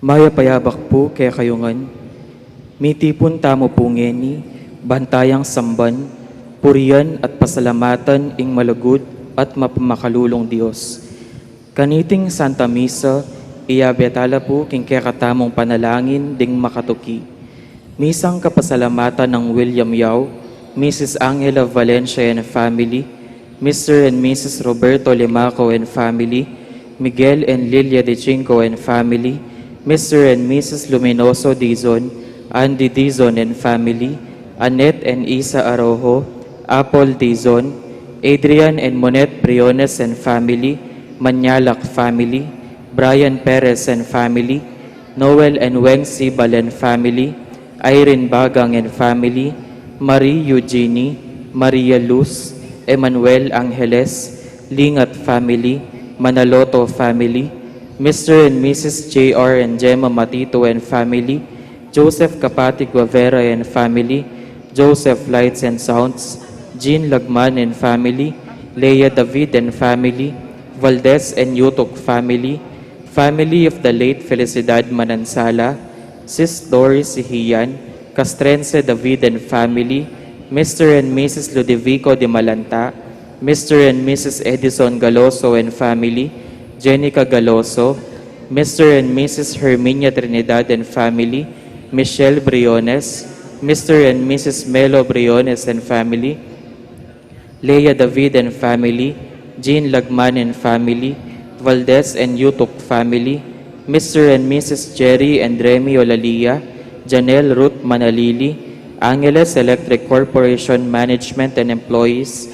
Maya payabak po kaya kayungan, mitipon tamo po ngeni, bantayang samban, puriyan at pasalamatan ing malagud at mapamakalulong Diyos. Kaniting Santa Misa, iyabetala po king kakatamong panalangin ding makatuki. Misang kapasalamatan ng William Yao, Mrs. Angela Valencia and family, Mr. and Mrs. Roberto Limaco and family, Miguel and Lilia de Chinco and family, Mr. and Mrs. Luminoso Dizon, Andy Dizon and family, Annette and Isa Arojo, Apple Dizon, Adrian and Monet Briones and family, Manyalak family, Brian Perez and family, Noel and Weng Sibal and family, Irene Bagang and family, Marie Eugenie, Maria Luz, Emmanuel Angeles, Lingat family, Manaloto family, Mr. and Mrs. J.R. and Gemma Matito and family, Joseph Kapati Guevara and family, Joseph Lights and Sounds, Jean Lagman and family, Leia David and family, Valdez and Yutok family, family of the late Felicidad Manansala, Sis Doris Sihian, Castrense David and family, Mr. and Mrs. Ludovico de Malanta, Mr. and Mrs. Edison Galoso and family, Jenica Galoso, Mr. and Mrs. Herminia Trinidad and family, Michelle Briones, Mr. and Mrs. Melo Briones and family, Leia David and family, Jean Lagman and family, Valdez and Yutok family, Mr. and Mrs. Jerry and Remy Olalia, Janelle Ruth Manalili, Angeles Electric Corporation Management and Employees,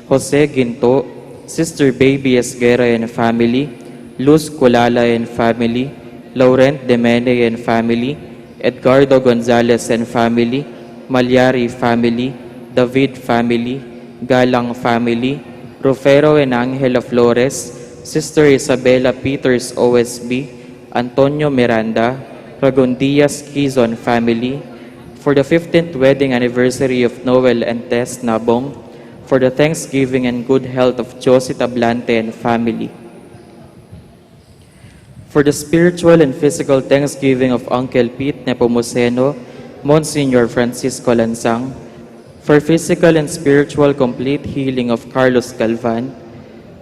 Jose Ginto, Sister Baby Esguera and family, Luz Kulala and family, Laurent Demene and family, Edgardo Gonzalez and family, Malyari family, David family, Galang family, Rufero and Angela Flores, Sister Isabella Peters OSB, Antonio Miranda, Ragondias Quizon family, for the 15th wedding anniversary of Noel and Tess Nabong, for the thanksgiving and good health of Josie Tablante and family, for the spiritual and physical thanksgiving of Uncle Pete Nepomuceno, Monsignor Francisco Lansang, for physical and spiritual complete healing of Carlos Galvan,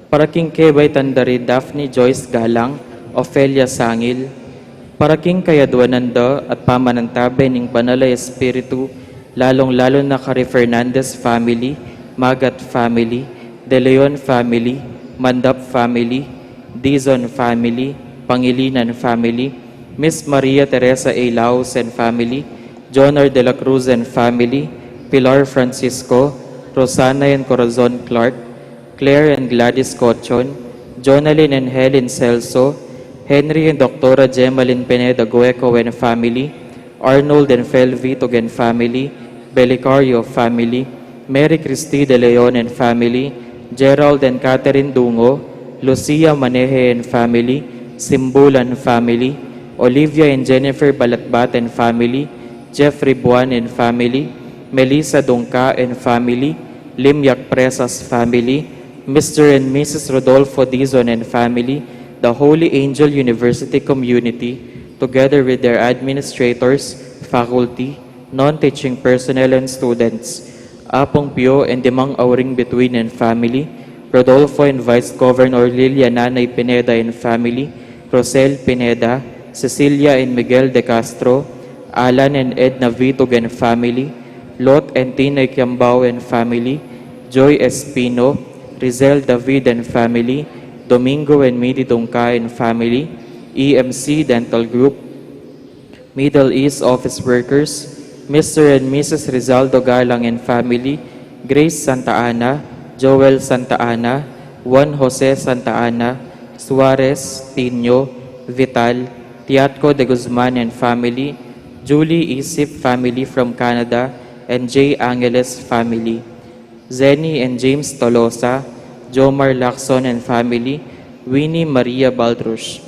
para King Kebay Tandari Daphne Joyce Galang, Ofelia Sangil, para King Kayadwananda at pamanantabe ning Banalay Espiritu, lalong-lalo na kari Fernandez family, Magat family, De Leon family, Mandap family, Dizon family, Pangilinan family, Miss Maria Teresa A. Laos and family, Jonar de la Cruz and family, Pilar Francisco, Rosana and Corazon Clark, Claire and Gladys Cochon, Jonalyn and Helen Celso, Henry and Dr. Gemalyn Pineda Gueco and family, Arnold and Felvi Tugen family, Belicario family, Mary Christie de Leon and family, Gerald and Catherine Dungo, Lucia Maneje and family, Simbulan family, Olivia and Jennifer Balatbat and family, Jeffrey Buan and family, Melissa Dungka and family, Limyak Presas family, Mr. and Mrs. Rodolfo Dizon and family, the Holy Angel University community, together with their administrators, faculty, non-teaching personnel and students, Apong Pio and Dimang Auring Between and family, Rodolfo and Vice Governor Lilia Nanay Pineda and family, Rosel Pineda, Cecilia and Miguel de Castro, Alan and Edna Vitug and family, Lot and Tinay Kiambao and family, Joy Espino, Rizel David and family, Domingo and Midi Dungka and family, EMC Dental Group, Middle East Office Workers, Mr. and Mrs. Rizaldo Galang and family, Grace Santa Ana, Joel Santa Ana, Juan Jose Santa Ana, Suarez, Tino, Vital, Tiatco de Guzman and family, Julie Isip family from Canada, and J. Angeles family, Zenny and James Tolosa, Jomar Lacson and family, Winnie Maria Baldrush.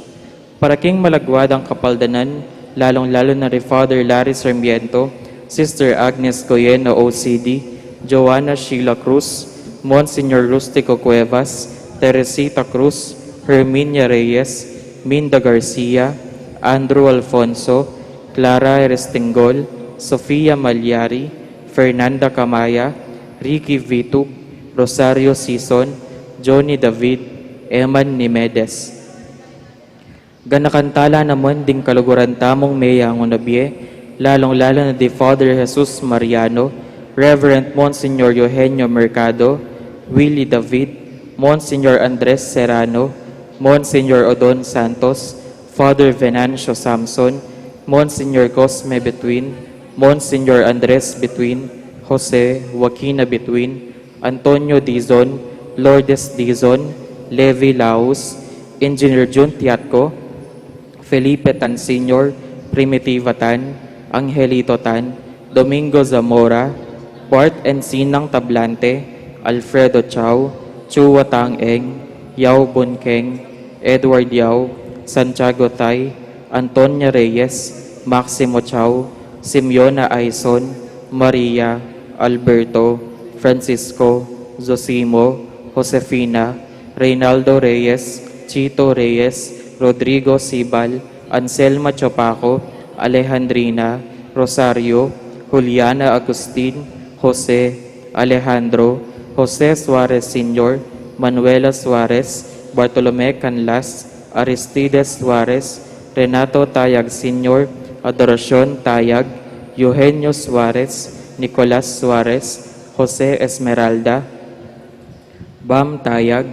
Para King Malagwadang Kapaldanan, lalong-lalo na rin Father Larry Sarmiento, Sister Agnes Coyeno OCD, Joanna Sheila Cruz, Monsignor Rustico Cuevas, Teresita Cruz, Herminia Reyes, Minda Garcia, Andrew Alfonso, Clara Erestingol, Sofia Malyari, Fernanda Camaya, Ricky Vitug, Rosario Sison, Johnny David, Eman Nimedes. Ganakantala naman ding kaluguran tamong Meya ang unabye, lalong-lalo na di Father Jesus Mariano, Reverend Monsignor Eugenio Mercado, Willie David, Monsignor Andres Serrano, Monsignor Odon Santos, Father Venancio Samson, Monsignor Cosme Between, Monsignor Andres Between, Jose Joaquina Between, Antonio Dizon, Lourdes Dizon, Levi Laus, Engineer Jun Tiatco, Felipe Tan Sr., Primitiva Tan, Angelito Tan, Domingo Zamora, Bart and Sinang Tablante, Alfredo Chau, Chua Tang Eng, Yao Bunkeng, Edward Yao, Santiago Tay, Antonia Reyes, Maximo Chau, Simeona Aison, Maria, Alberto, Francisco, Zosimo, Josefina, Reynaldo Reyes, Chito Reyes, Rodrigo Sibal, Anselma Chopaco, Alejandrina, Rosario, Juliana Agustin, Jose, Alejandro, Jose Suarez Sr., Manuela Suarez, Bartolome Canlas, Aristides Suarez, Renato Tayag Sr., Adoracion Tayag, Eugenio Suarez, Nicolas Suarez, Jose Esmeralda, Bam Tayag,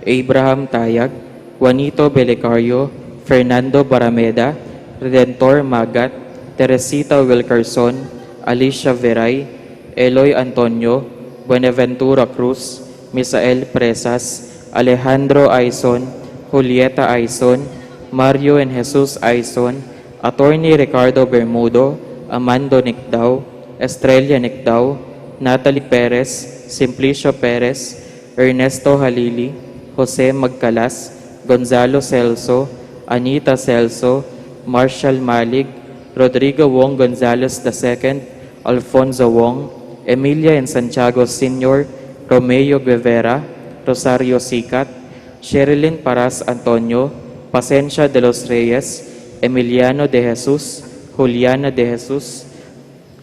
Abraham Tayag, Juanito Belicario, Fernando Barameda, Redentor Magat, Teresita Wilkerson, Alicia Veray, Eloy Antonio, Buenaventura Cruz, Misael Presas, Alejandro Aison, Julieta Aison, Mario and Jesus Aison, Attorney Ricardo Bermudo, Amando Nicdao, Estrella Nicdao, Natalie Perez, Simplicio Perez, Ernesto Halili, Jose Magcalas, Gonzalo Celso, Anita Celso, Marshall Malig, Rodrigo Wong Gonzales II, Alfonso Wong, Emilia and Santiago Sr., Romeo Guevara, Rosario Sicat, Sherilyn Paras Antonio, Pacencia de los Reyes, Emiliano de Jesus, Juliana de Jesus,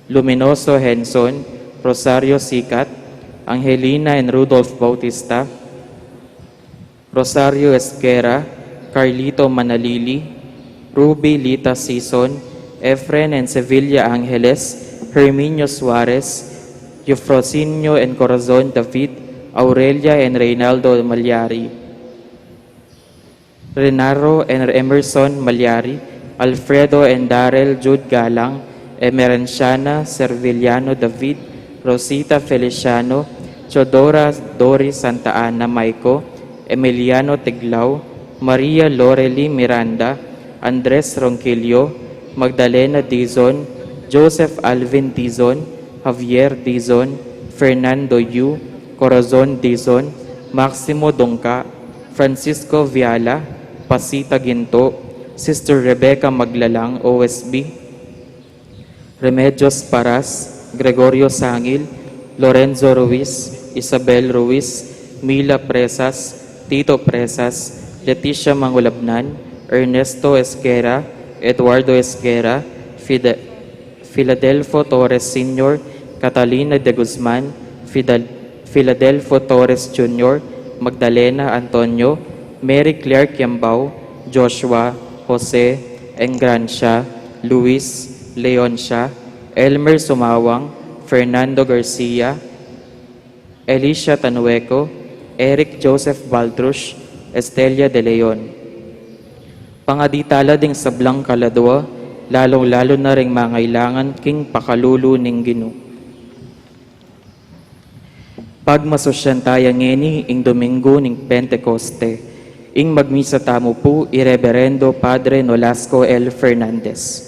Luminoso Henson, Rosario Sicat, Angelina and Rudolph Bautista, Rosario Esquera, Carlito Manalili, Ruby Lita Sison, Efren and Sevilla Angeles, Herminio Suarez, Eufrosinio and Corazon David, Aurelia and Reynaldo Malyari, Renaro and Emerson Malyari, Alfredo and Darrell Jude Galang, Emerenciana Serviliano David, Rosita Feliciano, Chodora Doris Santa Ana Maico, Emiliano Tiglao, Maria Lorely Miranda, Andres Ronquillo, Magdalena Dizon, Joseph Alvin Dizon, Javier Dizon, Fernando Yu, Corazon Dizon, Maximo Dongka, Francisco Viala, Pasita Ginto, Sister Rebecca Maglalang, OSB, Remedios Paras, Gregorio Sangil, Lorenzo Ruiz, Isabel Ruiz, Mila Presas, Tito Presas, Leticia Mangulabnan, Ernesto Esquera, Eduardo Esquera, Filadelfo Torres Sr., Catalina de Guzman, Filadelfo Torres Jr., Magdalena Antonio, Mary Claire Kiambao, Joshua, Jose, Engrancia, Luis, Leoncia, Elmer Sumawang, Fernando Garcia, Alicia Tanueco, Eric Joseph Baldrush, Estelia de Leon. Pangaditala ding sablang kaladwa, lalong-lalo na ring mangailangan king pakalulu ning Ginoo. Pagmasosyan tayo ngeni ing Domingo ning Pentecoste, ing magmisa tamo po Ireverendo Padre Nolasco L. Fernandez.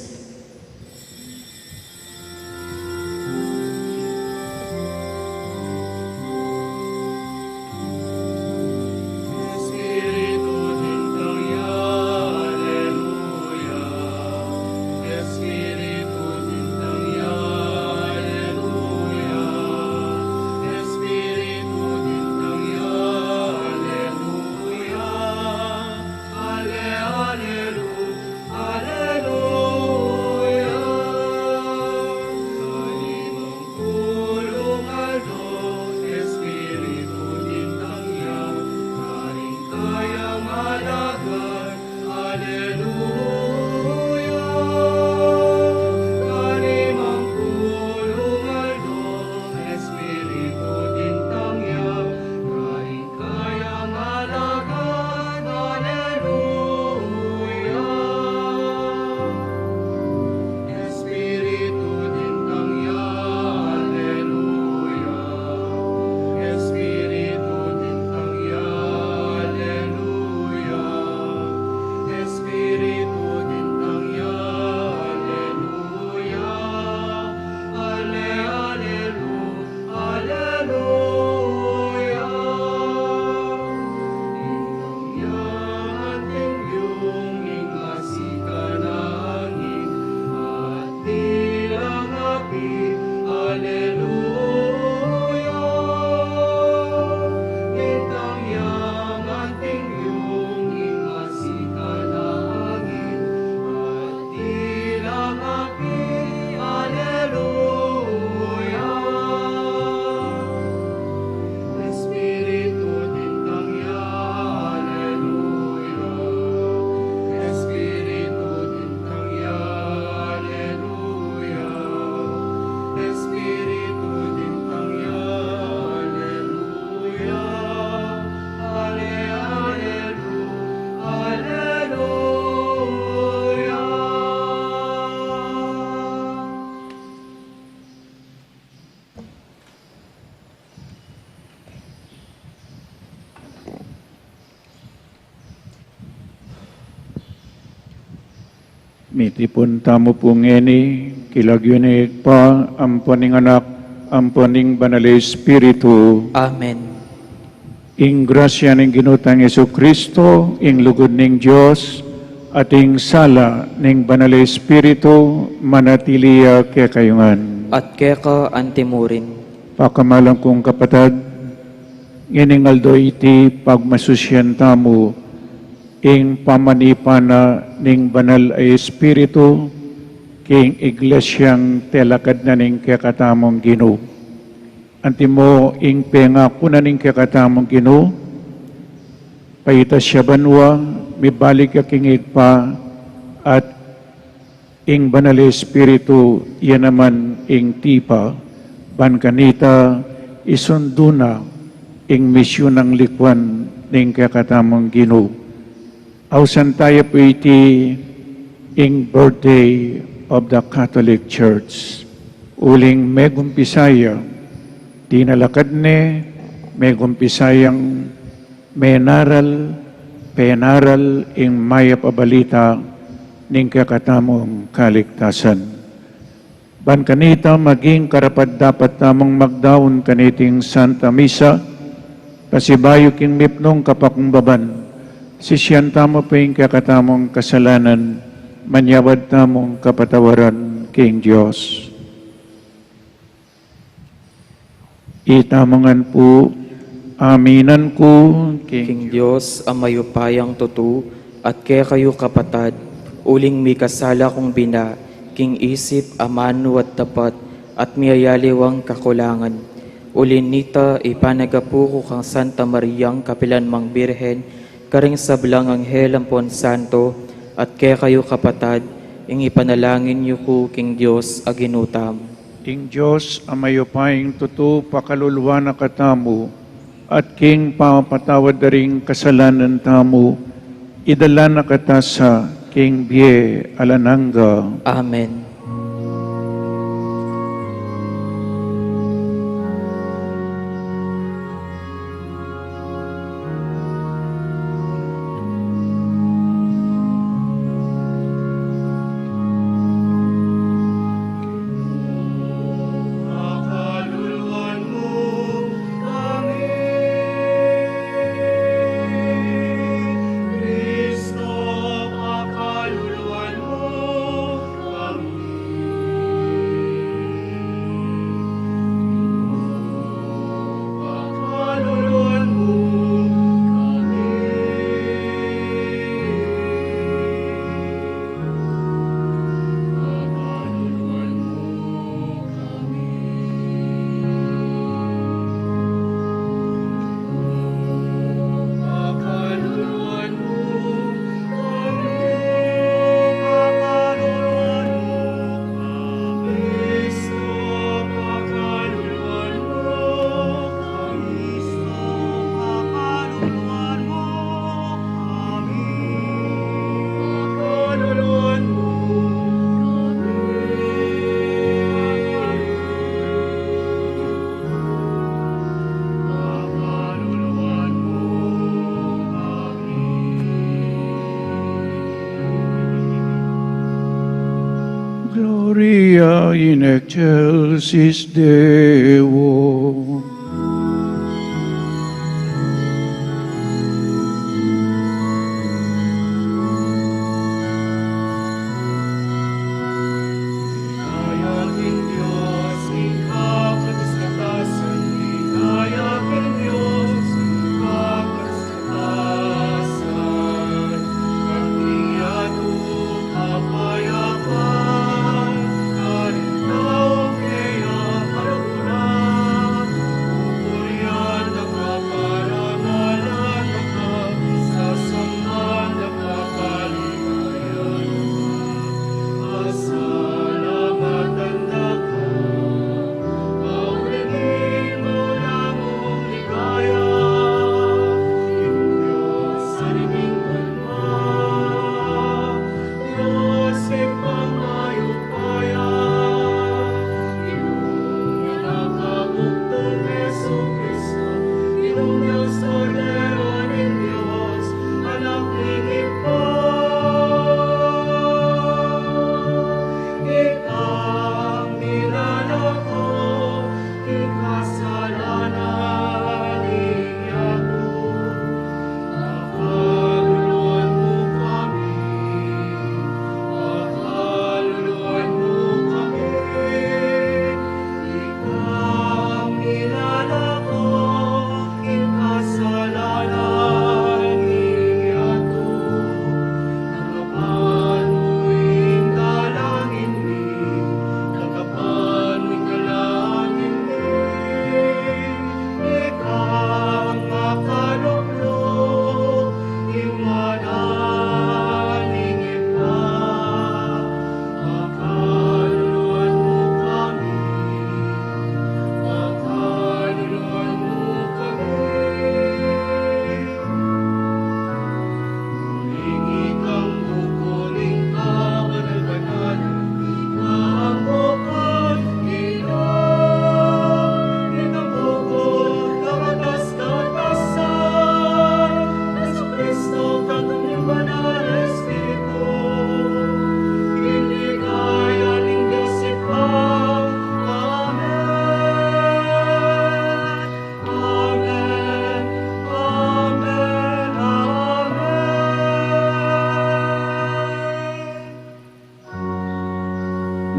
Mitipun tamu pungeni, kilagyunig pa, amponing anak, amponing banal Espiritu. Amen. Ing grasya ning ginutang Yesu Kristo, ing lugod ning Dios, at ing sala ning banal Espiritu, manatiliya kaya kayungan. At keka antimurin. Pakamalang kong kapatid, nginingaldo iti pagmasusyan tamo, ing pamanipana ning banal ay Espiritu, king iglesyang telakad na ning kakatamong Ginoo. Antimo ing pengako na ning kakatamong Ginoo, paita siya banwa, mibalik akingig pa, at ing banal ay Espiritu, yan naman ing tipa, ban kanita, isunduna, ing misyon ng likwan ning kakatamong Ginoo. Ausan tayo po iti ing birthday of the Catholic Church. Uling megumpisaya, dinalakad ne, megumpisayang penaral ing maya pabalita ning kakatamong kaligtasan. Ban kanita maging karapat dapat tamang magdaon kaniting Santa Misa, pasibayo king mipnong kapakungbaban, sisyan tamo pa yung kakatamong kasalanan, manyawad tamong kapatawaran king Diyos. Itamangan po, aminan ko, King Diyos, ang mayupayang tutu, at kaya kayo kapatad, uling may kasala kong bina, king isip, amano at tapat, at miyayaliwang kakulangan. Ulin nita, ipanagapu ko kang Santa Mariang Kapilanmang Birhen, karing sablang Anghel Ampon Santo, at kaya kayo kapatad, ing ipanalangin niyo ko, King Diyos, aginutam. King Diyos, amayopaying tutu, pakaluluwa na katamu, at king pamapatawad daring kasalanan tamu, idala na katasa, King Bie Alananga. Amen. Gloria in excelsis Deo.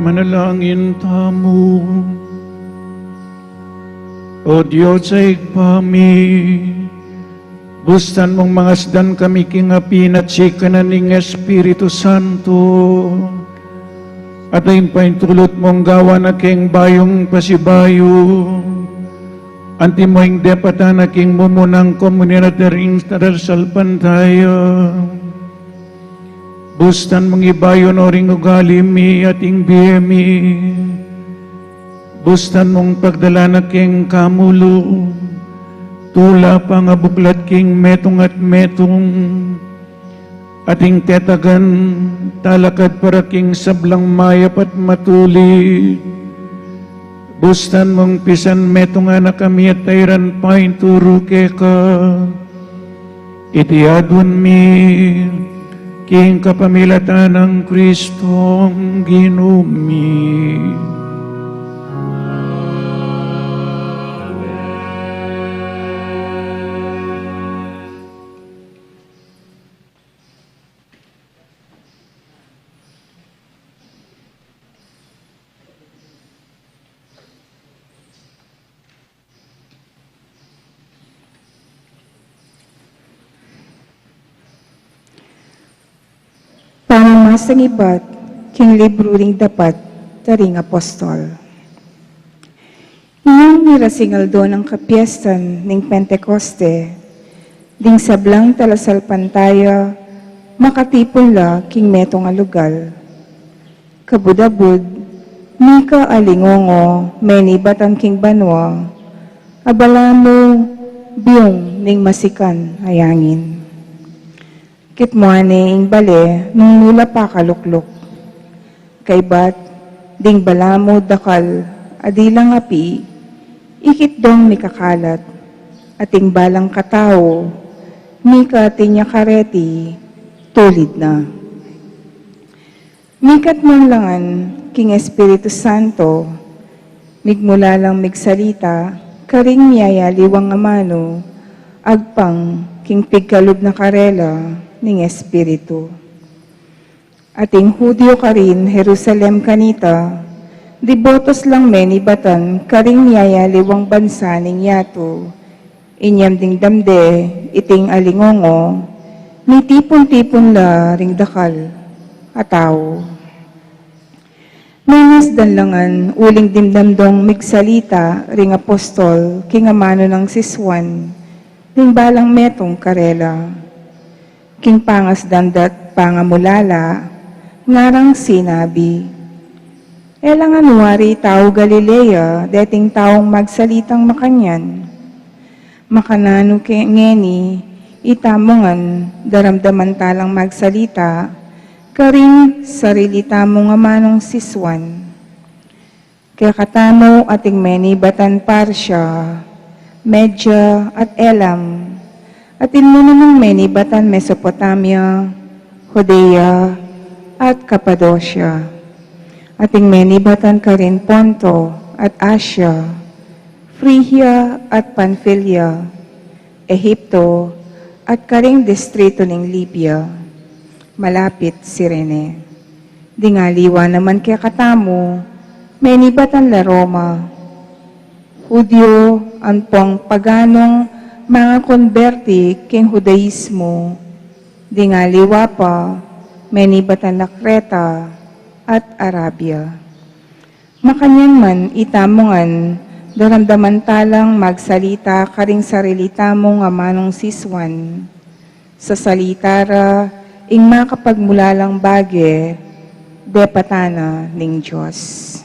manalangin tamo. O Diyos ay igpami, bustan mong mangasdan kami kingapin at sikanan ng Espiritu Santo. At ay paintulot mong gawa na king bayong pasibayo. Anti mo ing depata na king mumunang komunidad na ring darasal pantaya. Bustan mong ibayo no ring ugali mi ating biyemi. Bustan mong pagdala na king kamulo, tula pa nga buklat king metong at metong, ating tetagan talakad para king sablang mayap at matuli. Bustan mong pisan metong nga na kami at tayran pain turo keka, itiadun mi king kapamilatan ng Kristong ginumi. Pamamasang ibat, king libro ring dapat, taring apostol. Iyong nirasingal doon ang kapiestan ning Pentecoste, ding sablang talasal pantaya, makatipon la king metong alugal. Kabudabud, mika alingongo, meni batang king banwa, abalamo, biyong ning masikan hayangin. Kitmuane ing bale, nung nula pa kaluklok. Kaybat, ding balamo dakal, adilang api, ikit dong ni kakalat, ating balang katao, mika tinya kareti, tulid na. Mikat mong langan, king Espiritu Santo, migmula lang migsalita, karing miyaya liwang amano, agpang king pigkalub na karela, ning Espiritu. Ating Hudyo ka rin, Jerusalem kanita, dibotos lang meni batan, karing niyaya liwang bansa ning yato, inyam ding damde, iting alingongo, ni tipon-tipon la ring dakal, ataw. Menas danlangan, uling dimdamdong migsalita, ring apostol, kingamano ng siswan, ring balang metong karela. King pangas dandat pangamulala, ngarang sinabi, elang anuari tao Galilea, deting taong magsalitang makanyan. Makanano ngeni, itamongan, daramdaman talang magsalita, karing sarili tamong amanong siswan. Kaya katamo ating meni batan Parsya, Medya at Elam, at inmuno ng meni batan Mesopotamia, Judea, at Cappadocia. Ating meni batan karin Ponto at Asia, Phrygia at Pamphylia, Ehipto, at karing distrito ng Libya, malapit Cirene. Dingaliwa naman kaya katamo, meni batan la Roma, Hudyo, anpong paganong mga konberti king Judaismo, dingaliwa pa, meni batan na Creta at Arabia. Makanyan man itamongan, daramdaman talang magsalita karing sarili tamong amanong siswan, sa salitara, ing makapagmulalang bagye, depatana ning Diyos.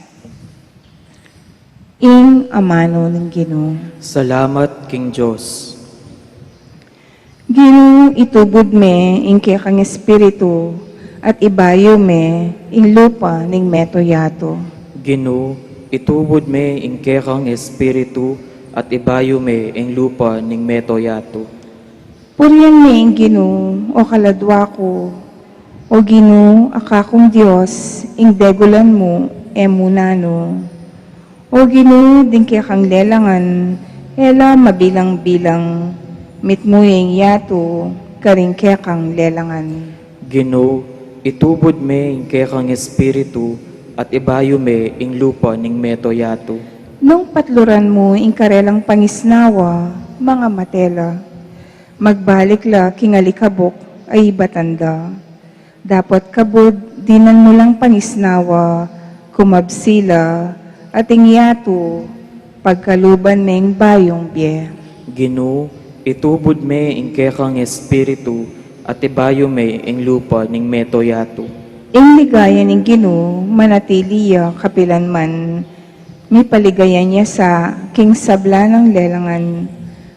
Ing amano ng Ginoo. Salamat, King Diyos. Ginoo itubod me ing kang Espiritu at ibayo me ing lupa ning meto yato. Ginoo, itubod me ing kekang Espiritu at ibayo me ing lupa ning meto yato. Purihan me ing Ginoo o kaladwa ko, o Ginoo akakong Diyos ing degulan mo emunano. O Ginoo din kang lelangan, ela mabilang-bilang, mitmuyeng yato, karing kekang lelangan. Ginoo, itubod me ing kekang Espiritu at ibayo me ing lupa ning meto yato. Nung patluran mo ing karelang pangisnawa, mga matela, magbalik la kingalikabok ay batanda. Dapat kabod dinan mo lang pangisnawa, kumabsila, at ingyato, pagkaluban meng bayong biye. Ginoo, itubod me ing kekang espiritu at ibayo me ing lupa ning meto yato. Ing ligaya ning Ginoo, manatiliya kapilanman, may paligayan niya sa king sabla ng lelangan.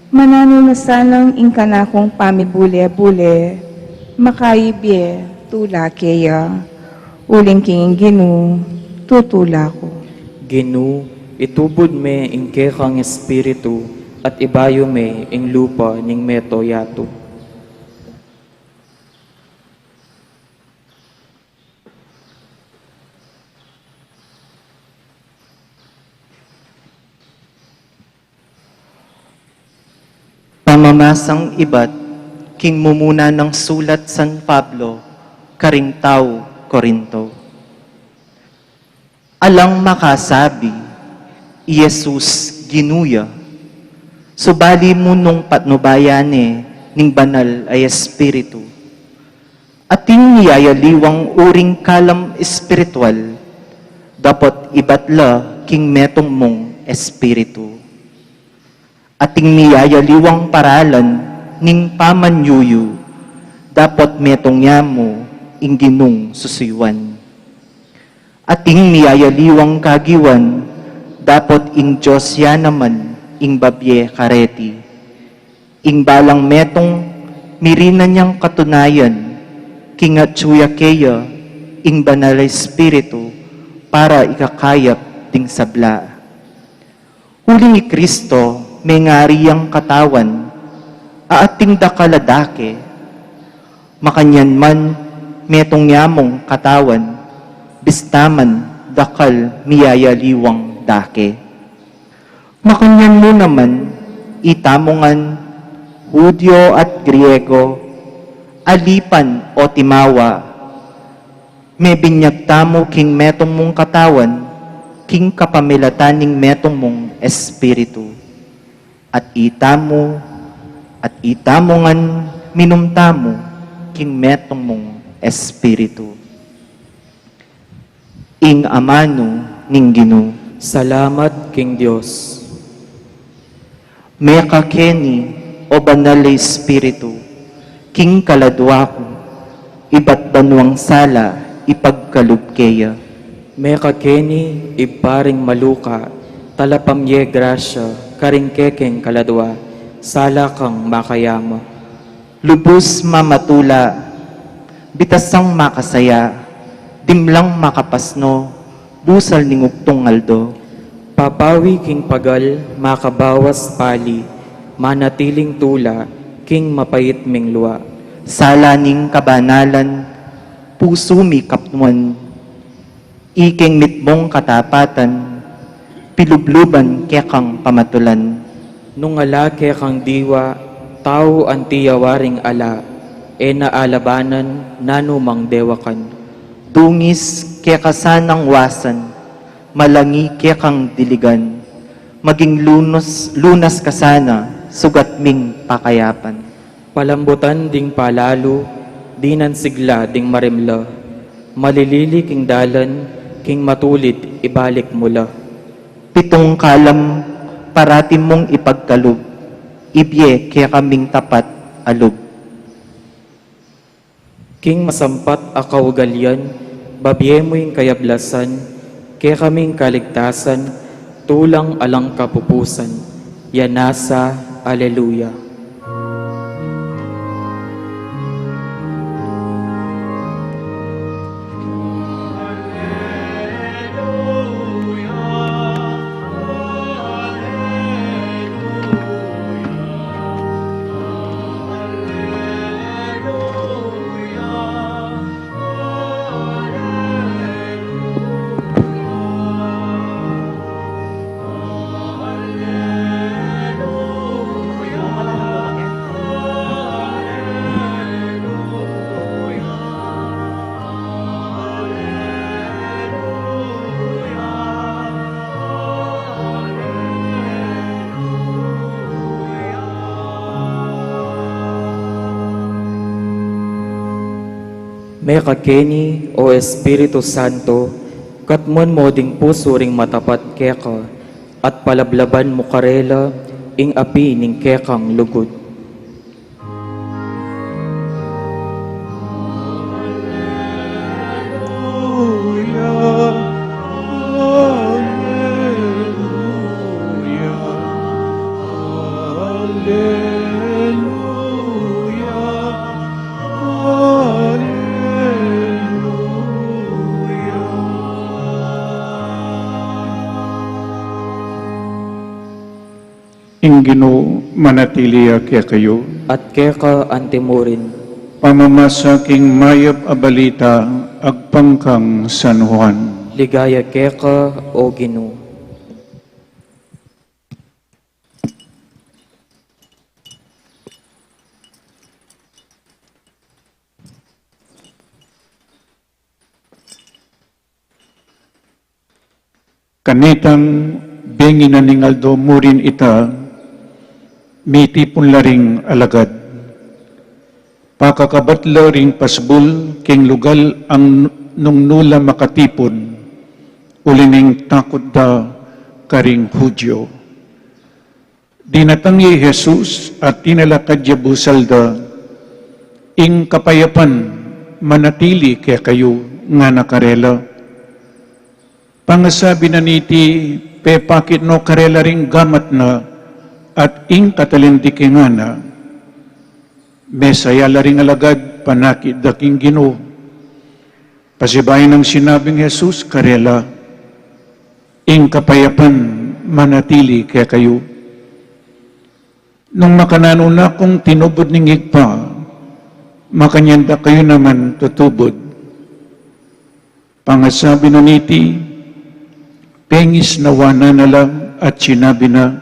Manano na sanang ing kanakong pamibule-bule, makayibye, tula keya. Uling king Ginoo, tutula ko. Ginoo, itubod me ing kekang espiritu at ibayo me ing lupa ning meto yato. Pamamasang iba't king mumuna ng sulat San Pablo, Karingtao, Korinto. Alang makasabi, Jesus ginuya, subali mo nung patnubayane ning banal ay espiritu. Ating niyayaliwang uring kalam espiritual, dapat ibatla king metong mong espiritu. Ating niyayaliwang paralan ning pamanyuyu, dapat metong yamo ing ginung susuywan. Ating niyayaliwang kagiwan, dapat ing Diyos ya naman ing babye kareti. Ing balang metong mirina niyang katunayan, kingatsuya keya ing banal espiritu para ikakayap ting sabla. Huli ni Kristo, may ngariyang katawan, aating dakaladake, makanyan man metong yamong katawan, bistaman dakal miyayaliwang dake. Makanyan mo naman, itamongan, Hudyo at Griego, alipan o timawa, may binyagtamo king metong mong katawan, king kapamilataning metong mong espiritu. At itamongan minumtamo king metong mong espiritu. Ing amano ning Ginoo. Salamat king Dios. Meka keni o banal na espiritu, king kaladwa ko, iba't banwang sala ipagkalubkeya. Meka keni iparing maluka, talapamye grasya, karingkekeng kaladwa, sala kang makayama. Lubos mamatula, bitasang makasaya, dimlang makapasno, busal ningugtong aldo. Papawi king pagal, makabawas pali, manatiling tula, king mapait ming luwa. Sala ning kabanalan, puso mi kapnuan, iking mitmong katapatan, pilubluban kekang pamatulan. Nung alake kang diwa, tao antiyawaring ala, e naalabanan, nanumang dewakan. Dungis kekasanang wasan, malangi kekang diligan, maging lunas kasana, sugat ming pakayapan. Palambutan ding palalo, dinan sigla ding marimla, malilili king dalan, king matulid ibalik mula. Pitong kalam parating mong ipagkalub, ibye kaya kaming tapat alub. King masampat akaw galyan, babye mo yung kayablasan, kaya kaming kaligtasan, tulang alang kapupusan. Yanasa, Aleluya. may kakeni o Espiritu Santo, katmon mo ding puso ring matapat keka, at palablaban mo karela, ing api ning kekang lugod. Ginoo manatiliya kaya kayo, At keka antimurin, pamamasaking mayap a balita, agpangkang San Juan. ligaya keka o Ginoo. Kanitang bengi na ningaldo murin ita, miti pun laring alagad. Pakakabatlo ring pasbul, king lugal ang nungnula makatipon, ulining takot da karing Hudyo. Dinatangi Jesus at tinalakad busal da, ing kapayapan manatili kaya kayo nga nakarela. Pangasabi na niti, pepakit no karela ring gamat na, at ing katalindiki nga na, mesaya laring alagad, panakit daking Ginoo. Pasibayan ng sinabing Jesus, karela, ing kapayapan manatili kaya kayo. Nung makanano na kung tinubod ning higpa, makanyanda kayo naman tutubod. Pangasabi na niti, pengis nawana na lang at sinabi na,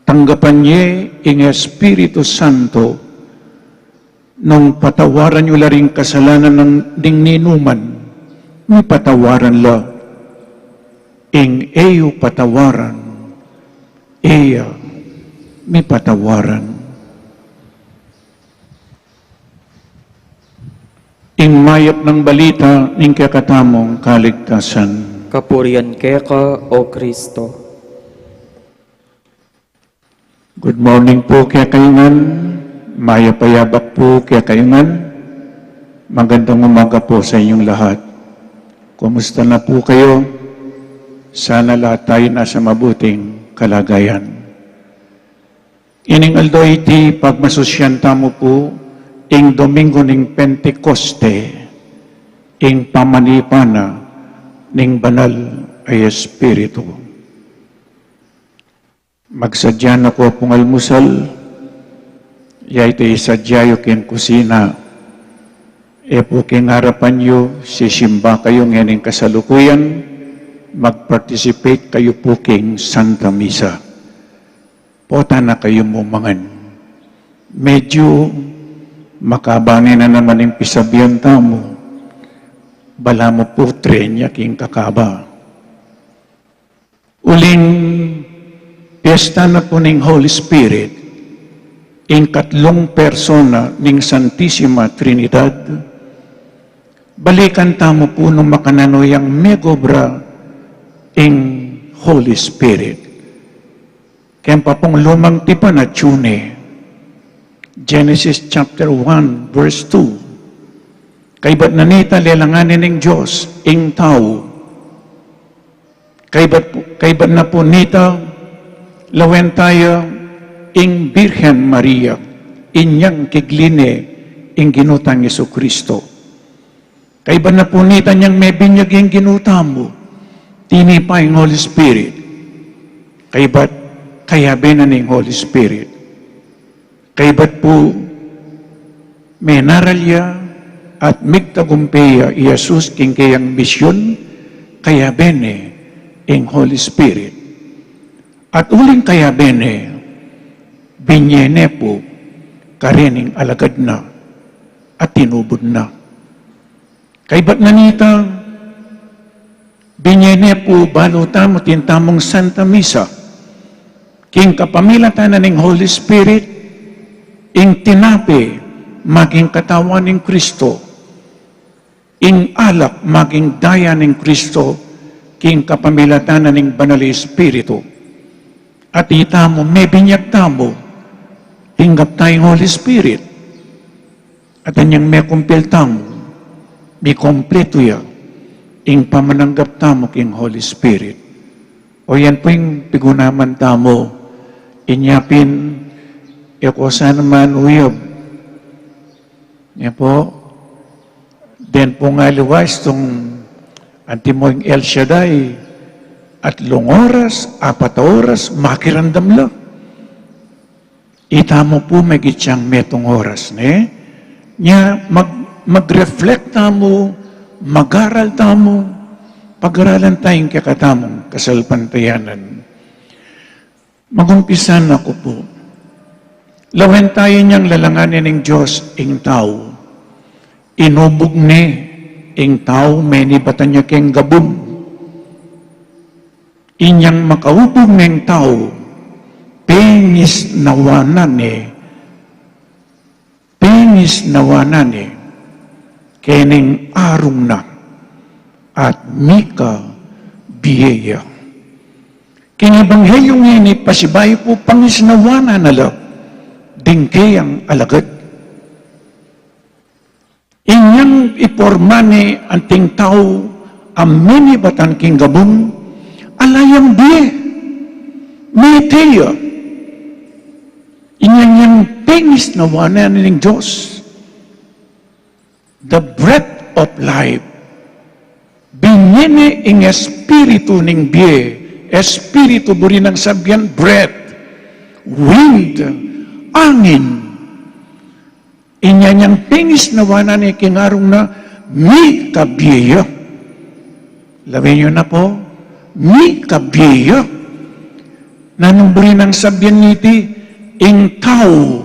tanggapan niya ing Espiritu Santo nung patawaran nyo laring kasalanan ng dingninuman, may patawaran la. Ing eyo patawaran, eya may patawaran. Ing mayap ng balita ning kakatamong kaligtasan. Kapurian keka o Kristo. Good morning po kaya kayungan. Mayapayabak po kaya kayungan. Magandang umaga po sa inyong lahat. Kumusta na po kayo? Sana lahat tayo nasa mabuting kalagayan. Ining aldo iti pagmasusyanta mo po ing Domingo ning Pentecoste ing pamanipana ning banal ay Espiritu. Magsadya na ko pong almusal, ya ito isadyayo kin kusina, e po king harapan nyo, sisimba kayo ngayon kasalukuyan, mag-participate kayo po king Santa Misa. Pota na kayo mumangan. Medyo makabani na naman yung pisabihan tamo, bala mo po trenya king kakaba. Uling piyesta na po ning Holy Spirit, ing katlong persona ning Santissima Trinidad, balikan tamo po nung makananoyang megobra ing Holy Spirit. Kaya pa pong lumang tipa na tune, Genesis chapter 1 verse 2, kaybat nanita lelanganin ng Diyos, ing tao. Kaybat na po nita, lawen tayo, ing Birhen Maria, inyang kigline, ing ginutang Yesu Kristo. Kaybat na po nita niyang may binyag ing ginutamo, tinipa ing Holy Spirit. Kaybat kayabe na ning Holy Spirit. Kaybat po may naralya, at migtagumpeya Jesus king kayang misyon, kaya bene ing Holy Spirit. At uling kaya bene, binyene po, karening alagad na, at tinubod na. Kaybat nanita, binyene po, balutamo tintamong Santa Misa, king kapamilatan na ning Holy Spirit, ing tinapi, maging katawan ng Kristo, ing alak maging daya ng Kristo, king kapamilatanan ng Banal Espiritu. At ita mo, may binyag tamo, tinggap tayong Holy Spirit. At anyang may kumpil tamo, may kompleto ya, ing pamananggap tamo king Holy Spirit. O yan po yung pigunaman tamo, inyapin, ikosa naman uyab. Yan po. Then po nga liwas itong antimoing El Shaddai at 3 oras, 4 oras, makirandam lang. Ita mo po may gitsang metong oras, ne? Nya, mag-reflect tamo, mag-aral tamo, pag-aralan tayong kakatamong kasalpantayanan. Magumpisan ako po. Lawan tayo niyang lalanganin ng Diyos ing tao. Inubog ni ing tao, meni batan niya keng gabon. Inyang makaubog ng tao, pengis nawanan kening arong na at mika biyaya. Kinibanghelyo ngayon, pasibay po pangisnawanan na lang, dingkayang alagad. Inyang ipormane anting tao, amini batan king gabon, alayang biye, meteya. Inyang pengis na wanan ng Diyos. The breath of life. Binyene ing espiritu ning biye, espiritu buri ng sabyan, breath, wind, angin. Inyanyang pengis na wanan ni kingarong na mi kabiya. Labi nyo na po, mi kabiya. Nanumbri ng sabyan niti, ing tao,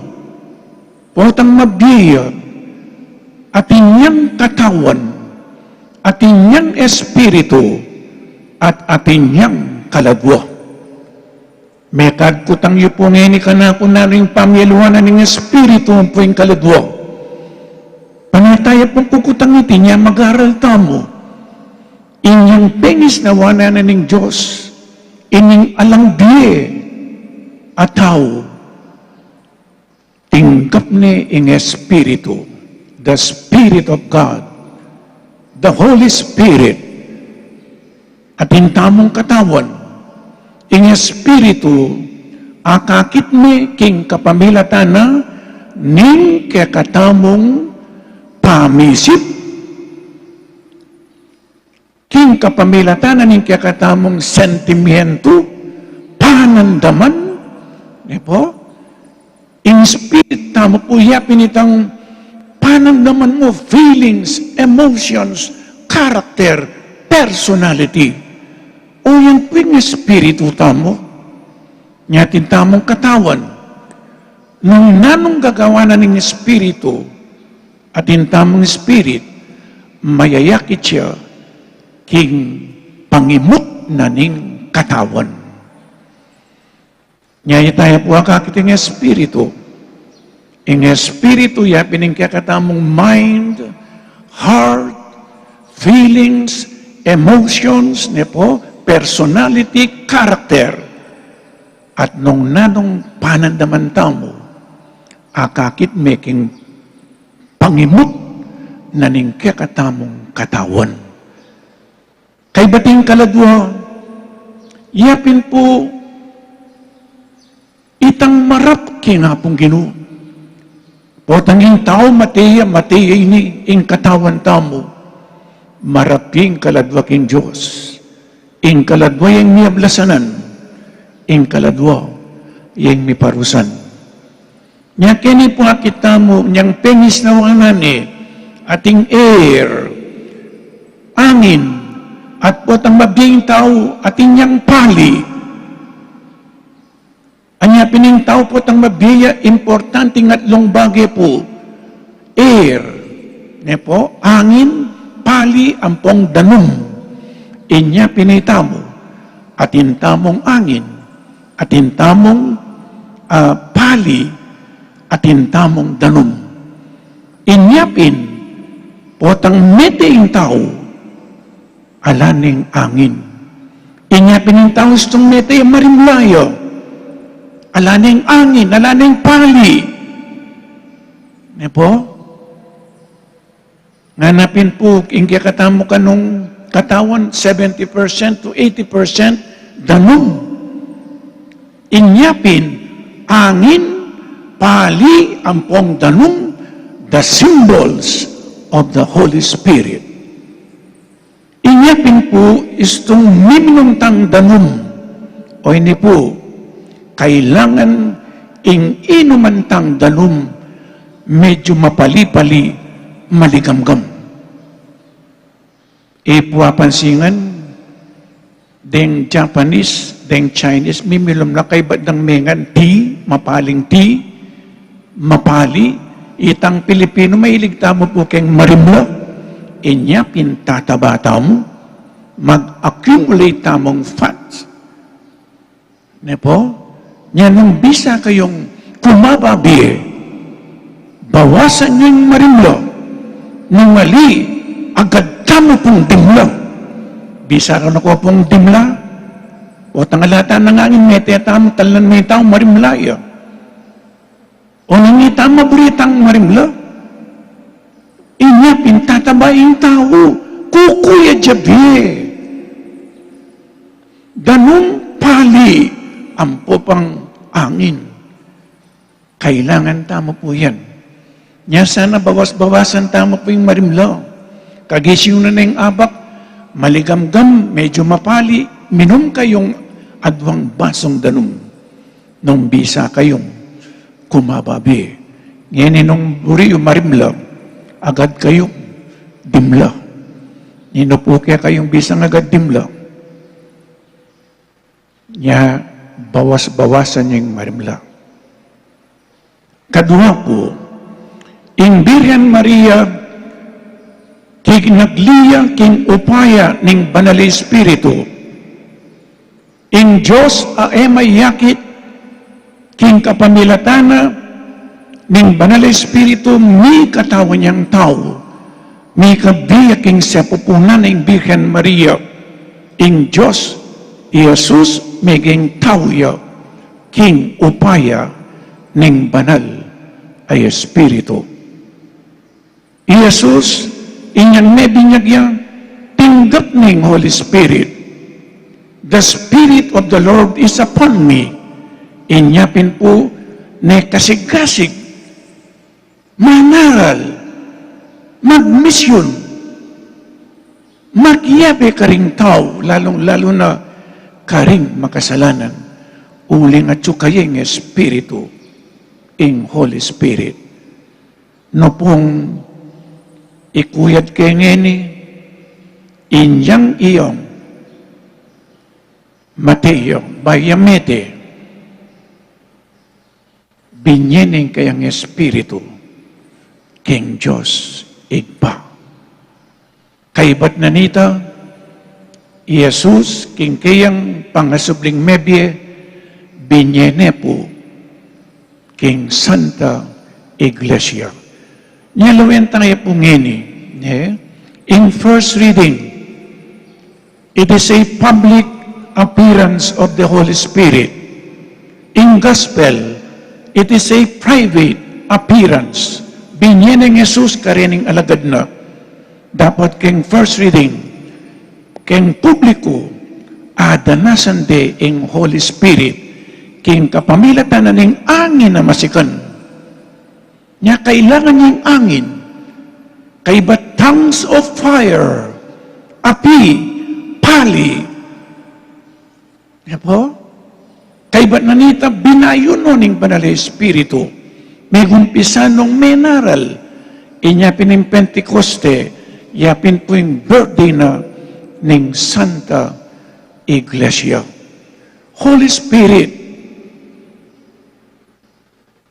potang mabiya, at inyang katawan, at inyang espiritu, at inyang kalagwa. May kadkutang yu po ngayon ikanako na rin pamyaluanan ng espiritu po yung kalagwa. Panataya pong kukutang iti niya mag-aral tamo. Inyang pengis na wananan ng Diyos, inyang alangbiye at tao, tinggap ni ing espiritu, the Spirit of God, the Holy Spirit, at intamong katawan, ing espiritu, akakit mi king kapamilatana, ning kakatamong pamisip, king kapamilatana ning kakatamong sentimiento, panandaman, po, in spirit tamo po yapin itang panandaman mo, feelings, emotions, character, personality. O yan po yung espiritu tamo, nyatin tamong katawan, nung nanong gagawa na ng espiritu, at yung tamong spirit, mayayakit siya, king pangimot na ning katawan. Nyaya tayo po akakit yung espiritu. Yung espiritu, yapin yung kakatamong mind, heart, feelings, emotions, po, personality, character. At nung nanong panandaman tamo, akakit making pangimot na ning kakatamong katawan. Kay bating kaladwa, yapin po itang marap kinapong Ginoo. Potanging tao mateya ini ing katawan tamo, maraping kaladwa king Diyos. Ing kaladwa yung miyablasanan, ing kaladwa yung miparusan. Nya kini po akita mo, niyang pengis na wanani, ating air, angin, at potang mabiyang tao, ating niyang pali. Anya pining tao potang mabiya, importante nga long bagay po, air, po, angin, pali, ampong danum. Inya pinitamo, at intamong angin, at intamong pali, at intamong danum. Inyapin, O tang mete yung tao, alaning angin. Inyapin yung tao itong mete yung marimlayo. Alaning angin, alaning pali. Ne po? Nganapin po, ingkya katamo ka nung katawan, 70% to 80% danong. Inyapin, angin, pali, ampong danong, the symbols of the Holy Spirit. Inyapin po, istong miminong tang danong, o hindi po, kailangan inuman tang danong, medyo mapali-pali, maligamgam. Ipuapansingan, deng Japanese, deng Chinese, mimilom na kay badang mengan, mapaling mapali, itang Pilipino, mahilig tamo po keng marimla, inya pintataba tamo, mag-accumulate tamong fats. Ne po? Nya nung bisa kayong kumababi, bawasan nyo yung marimla, nung mali, agad tamo pong dimla. Bisa ka na ko pong dimla, o tangalata na nga ngin mete tamo, talan may tao marimlaya. O nangita maburitang marimla, inya pintatabaing tao, kukuya jabi. Ganun pali, ampo pang angin. Kailangan tamo po yan. Nya sana bawas-bawasan tamo po yung marimla. Kagising na yung abak, maligamgam, medyo mapali, minom kayong adwang basong danum. Nung bisa kayong kumababi. Ngayon nung buri yung marimla, agad kayong dimla. Nino po kaya kayong bisang agad dimla. Nya, bawas-bawasan yung marimla. Kadua po, in Birhen Maria, king nagliya, king upaya, ning banali Espiritu, in Diyos aemay yakit, king kapamilatana, ning banali Espiritu, mi katawan niyang tao, mi kabiya king sepupunan ning Birhen Maria, in Diyos, Jesus, meging tawya, king upaya, ning banal ay Espiritu. Jesus, inyan mebinyagya, tinggap ning Holy Spirit. The Spirit of the Lord is upon me. Inyapin po, ne kasig-kasig, manaral, magmisyon, magyabe karing tao, lalong-lalo na karing makasalanan, uling at sukayeng Espiritu, ing Holy Spirit. No pong ikuyad kay ngeni, inyang iyong, Mateo, bayamete, binyening kayang Espiritu, King Diyos, igba. Kaibat na nita, Jesus, king kayang pangasubling mebye, binyene po, king Santa Iglesia. Nyalawin tayo po ngini. In first reading, it is a public appearance of the Holy Spirit. In gospel, it is a private appearance. Binyeneng Jesus karening alagad na. Dapat king first reading, king publiko, adanasan de ing Holy Spirit, king kapamilatan na ning angin na masikan. Nya kailangan niyang angin, kay ba tongues of fire, api, pali. Nya po? Kay ba nanita binayon no ning banal Espiritu, may gumpisan nung menaral, inyapin ng Pentecoste, yapin po yung birthday na ning Santa Iglesia. Holy Spirit,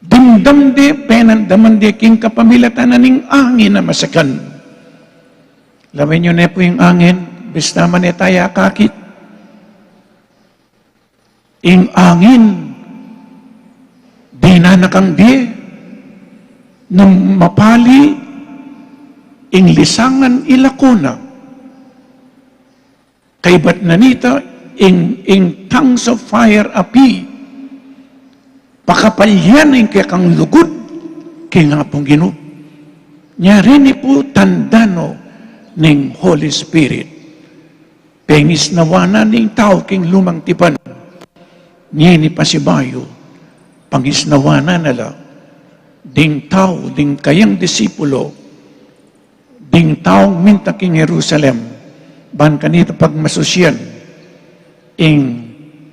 dimdam de, penandaman de, king kapamilatan na ning angin na masakan. Lamin nyo na po yung angin, bis naman e tayo kakit. Ing angin, di na nakang di, nung mapali, ing lisangan ilakuna, kay bat nanita ing tongues of fire api, pakapalyan ing kaya kang lugod, kay nga pong Ginoo. Nyari ni po tandano ning Holy Spirit. Pengis nawana ning tao king lumang tipan. Niya ni pasibayo, pangis nawana nala, ding tao, ding kayang disipulo, ding taong minta king Jerusalem, ban kanita pagmasusyan, ing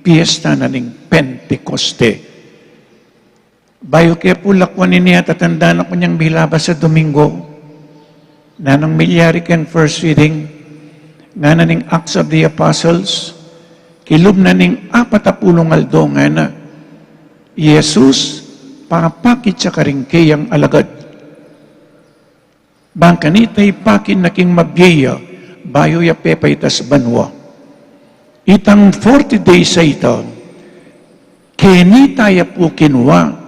piyesta na ning Pentecoste. Bayo kaya po lakwan niya tatanda na kanyang bilaba sa Domingo, na nang milyari ken first reading, nga na ning Acts of the Apostles, kilub na ning 40 aldo nga na, Jesus, papakit sa karingkayang alagad. Bangkanitay pakin naking mabyeya, bayo ya pepaytas banwa. Itang 40 days sa ito, kenitaya po kinwa,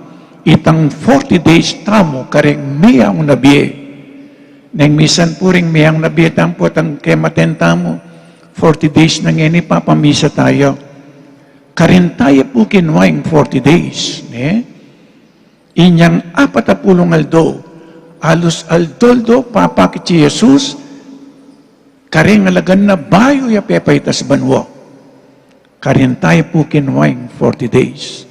itang 40 days tramo kareng miyang nabiye. Nang misan po ring miyang nabiye tampo tang kematen mo, 40 days na nga ni papamisa tayo. Karin tayo po kinwa yung 40 days. Inyang 40 aldo, alos aldoldo papakit si Jesus, karing alagan na bayo ya pepaytas banwa. Karin tayo po kinwa yung 40 days.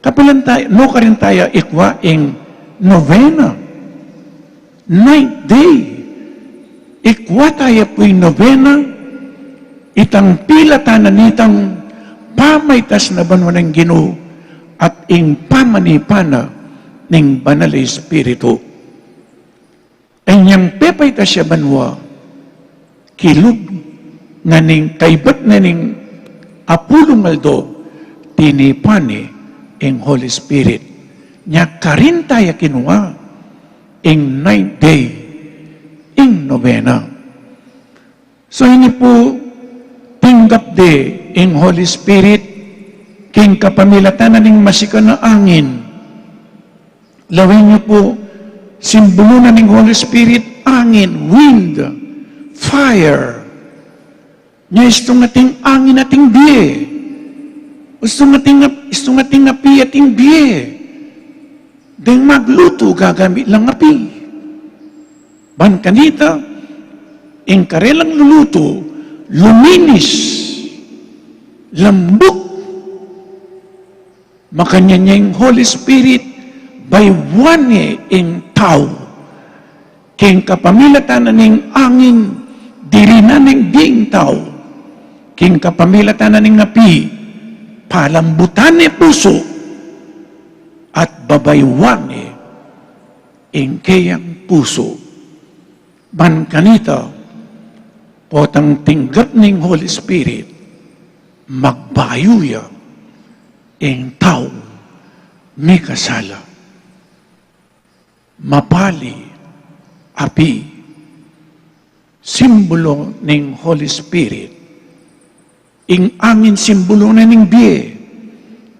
Kapilan tayo, no karin tayo ikwa ing novena. 9th day. Ikwa tayo po yung novena, itang pilatanan nitang pamaytas na banwa ng Ginoo at ing pamanipana ng Banal na Espiritu. Ang pepaytas siya banwa, kilub nga ning kaibat na ning apulong aldo, tinipani ing Holy Spirit. Nya karin tayo kinuha ing 9th day, ing novena. So ini po tinggap de ing Holy Spirit, king kapamilatan ning masika na angin. Lawin niyo po, simbolo na ning Holy Spirit, angin, wind, fire. Nya istong ating angin ating biye. Istong ating api ating biye. Deng magluto gagamit lang api. Ban kanita, ing karelang luluto, luminis, lambok. Makanya niya yung Holy Spirit by one ing tao. King kapamilatan na ning angin, diri na ning ding tao. King kapamilatan na ning api, palambutan ni puso, at babaywan ing kayang puso. Ban kanita, potang tinggat ning Holy Spirit, magbayuya ing tao may kasala. Mapali, api, simbolo ning Holy Spirit, ing angin simbolo na ning biye,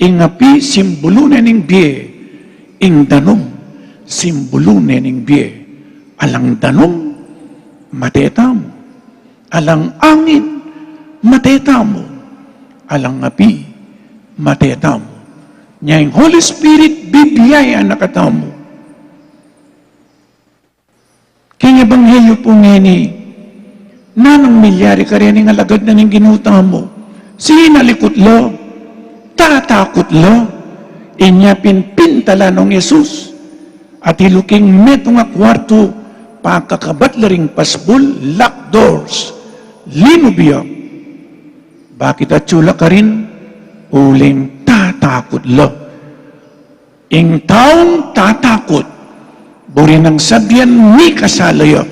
ing api simbolo na ning biye, ing danom simbolo na ning biye. Alang danom, matetamo. Alang angin, matetamo. Alang api, matetamo. Nya ing Holy Spirit, bibiyaya na katamo. King Ebanghelyo po ngeni, nanang milyari ka rin ng alagad na ning ginuta mo. Sinalikot lo, tatakot lo, inyapin pintala ng Yesus, at iluking meto nga kwarto, pagkakabat laring pasbul, lock doors, linubiya. Bakit at tsula ka rin? Uling tatakot lo. Ing taong tatakot, buri ng sabyan mi kasalaya.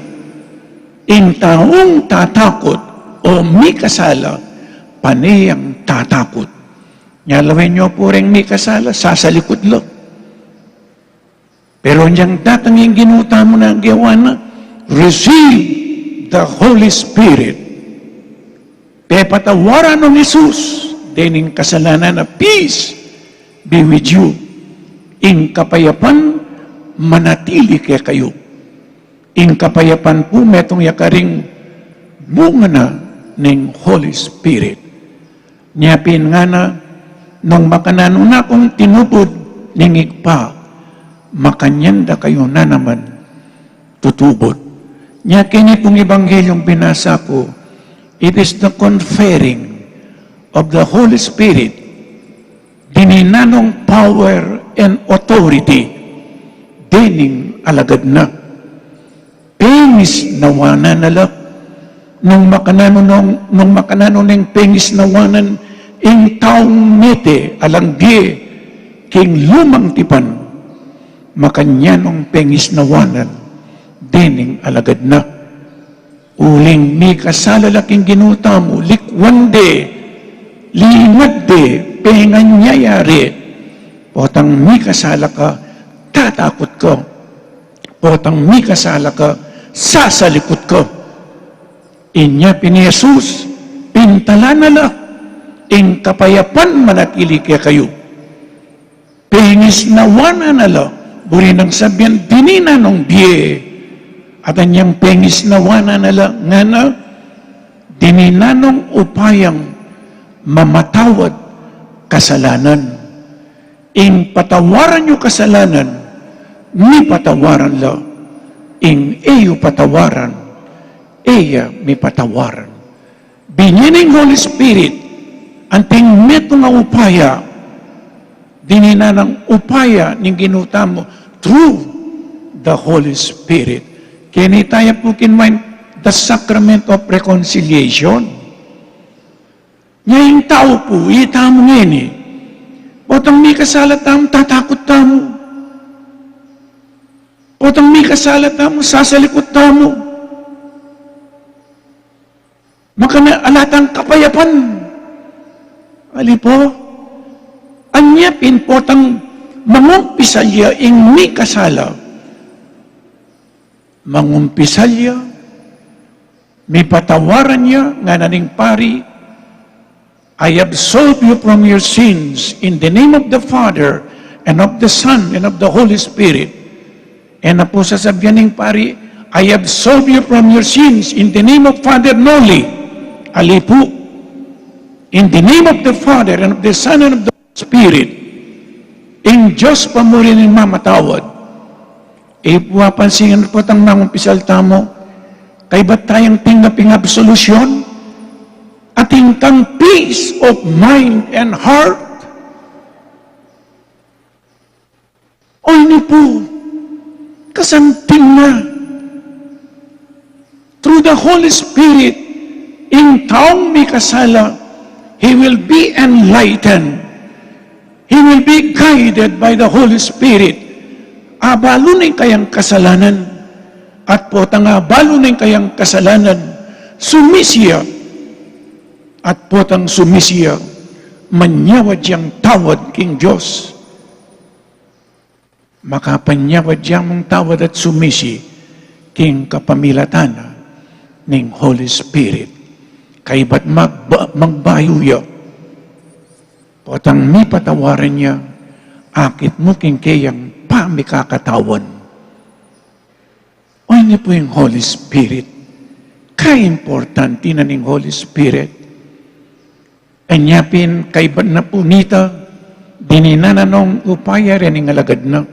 Ing taong tatakot o mi kasala, panayang tatakot. Nyalawin nyo po rin mi kasala, sasalikod lo. Pero niyang datanging ginuta mo na gawa na, receive the Holy Spirit. Pepatawaran ng Jesus, dening kasalanan na peace be with you. Ing kapayapan, manatili kaya kayo. ing kapayapan po metong yakaring bunga na ng Holy Spirit. Niyapin nga na, nung makanano na kong tinupod ning igpa, makanyanda kayo na naman tutubod. Niya kini pong ebanghelyong binasa ko, it is the conferring of the Holy Spirit, dininanong power and authority, dining alagad na. Pengis nawanan nala, nung makanano ng pengis nawanan, ing taong mete alanggi, king lumang tipan, makanyanong pengis nawanan, dining alagad na. Uling mi kasalalaking ginuta mo, likwande, liingad de, penganyayari, potang mi kasala ka, tatakot ka, potang mi kasala ka, sasalikot ka. Inya pini Jesus, pintalanala, ing kapayapan manatili kaya kayo. Pengis nawana nala, buri nang sabihan, dinina nung biye, at anyang pengis nawana nala, nga na, dininanong upayang mamatawad kasalanan. Ing patawaran nyo kasalanan, ni patawaran la. Ing iyo patawaran, iya mi patawaran. Binyaning Holy Spirit, anting meto nga upaya, dininanang upaya ning ginuta mo through the Holy Spirit. Kini tayo po kinmain the sacrament of reconciliation. Ngayong tao po, itamo ngayon eh. Potang may kasalat tamo, tatakot tamo. Potang may kasalat tamo, sasalikot tamo. Makana alatang kapayapan. Ali po, anyapin potang mangumpisalya ing may kasala. Mangumpisalya, may patawaran niya, nga naning pari, I absolve you from your sins in the name of the Father and of the Son and of the Holy Spirit. And na po sasabihan ng pari, I absolve you from your sins in the name of Father Noli. Ali po, in the name of the Father and of the Son and of the Holy Spirit, in Diyos pa mo rin mamatawad. Puwapansingan po tang mangumpisal tamo, kay ba't tayong tingaping absolusyon? Ating kang peace of mind and heart. O ini po, kasanting na. Through the Holy Spirit, in taong may kasala, he will be enlightened. He will be guided by the Holy Spirit. Abalo na kayang kasalanan. At po tang abalo na kayang kasalanan, sumisiya. At potang sumisiya, manyawad yang tawad king Diyos. Makapanyawad yang mong tawad at sumisi, king kapamilatana ning Holy Spirit. Kay ba't magbayuya, potang may patawaran niya, akit mo king kayang pamikakatawan. O hindi po yung Holy Spirit. Kaya importante na ning Holy Spirit. Anyapin kay na punita, dininananong upaya rin ng alagad na.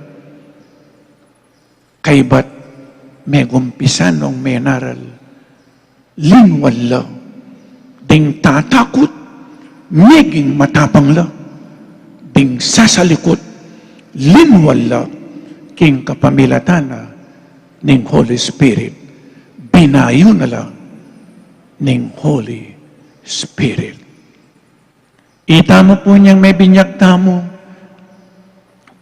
Kay ba't may gumpisan ng may naral, lingwal la, ding tatakot, meging matapang la, ding sasalikot, linwal la, king kapamilatana ng Holy Spirit. Binayo na la ng Holy Spirit. Itamo po niyang may binyak tamo,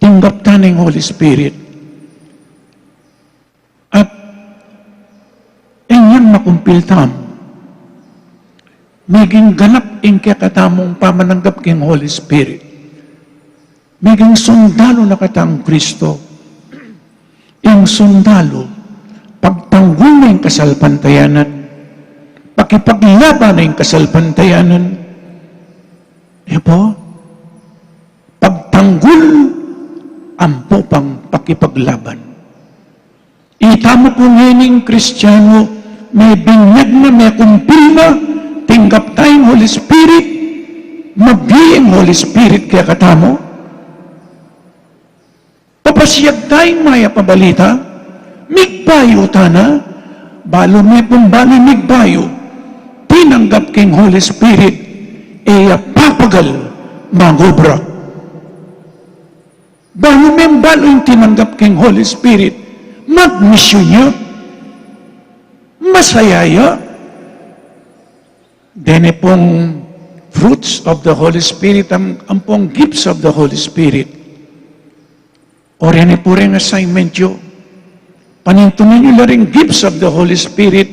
tinggap ta ng Holy Spirit. At inyang makumpil tamo, maging ganap ing kakatamong pamananggap king Holy Spirit. Maging sundalo na katang Kristo. Ing sundalo, pagtanggol na yung kasalpantayanan, pakipaglaban na yung kasalpantayanan, po, pagtanggol, ampo pang pakipaglaban. Itamo tamo po ngayon Kristiyano, may binyag na may kumpilma, tinggap tayong Holy Spirit, mabiyeng Holy Spirit kaya katamo. Papasiyag tayong maya pabalita, migbayo tana, balo may pumbali migbayo, tinanggap king Holy Spirit, papagal magobra. Balo may balo yung tinanggap king Holy Spirit, magmisyon niya, masayaya. Dene pong fruits of the Holy Spirit, ang pong gifts of the Holy Spirit. O rin po rin assignment yun. Panintunan nyo rin gifts of the Holy Spirit,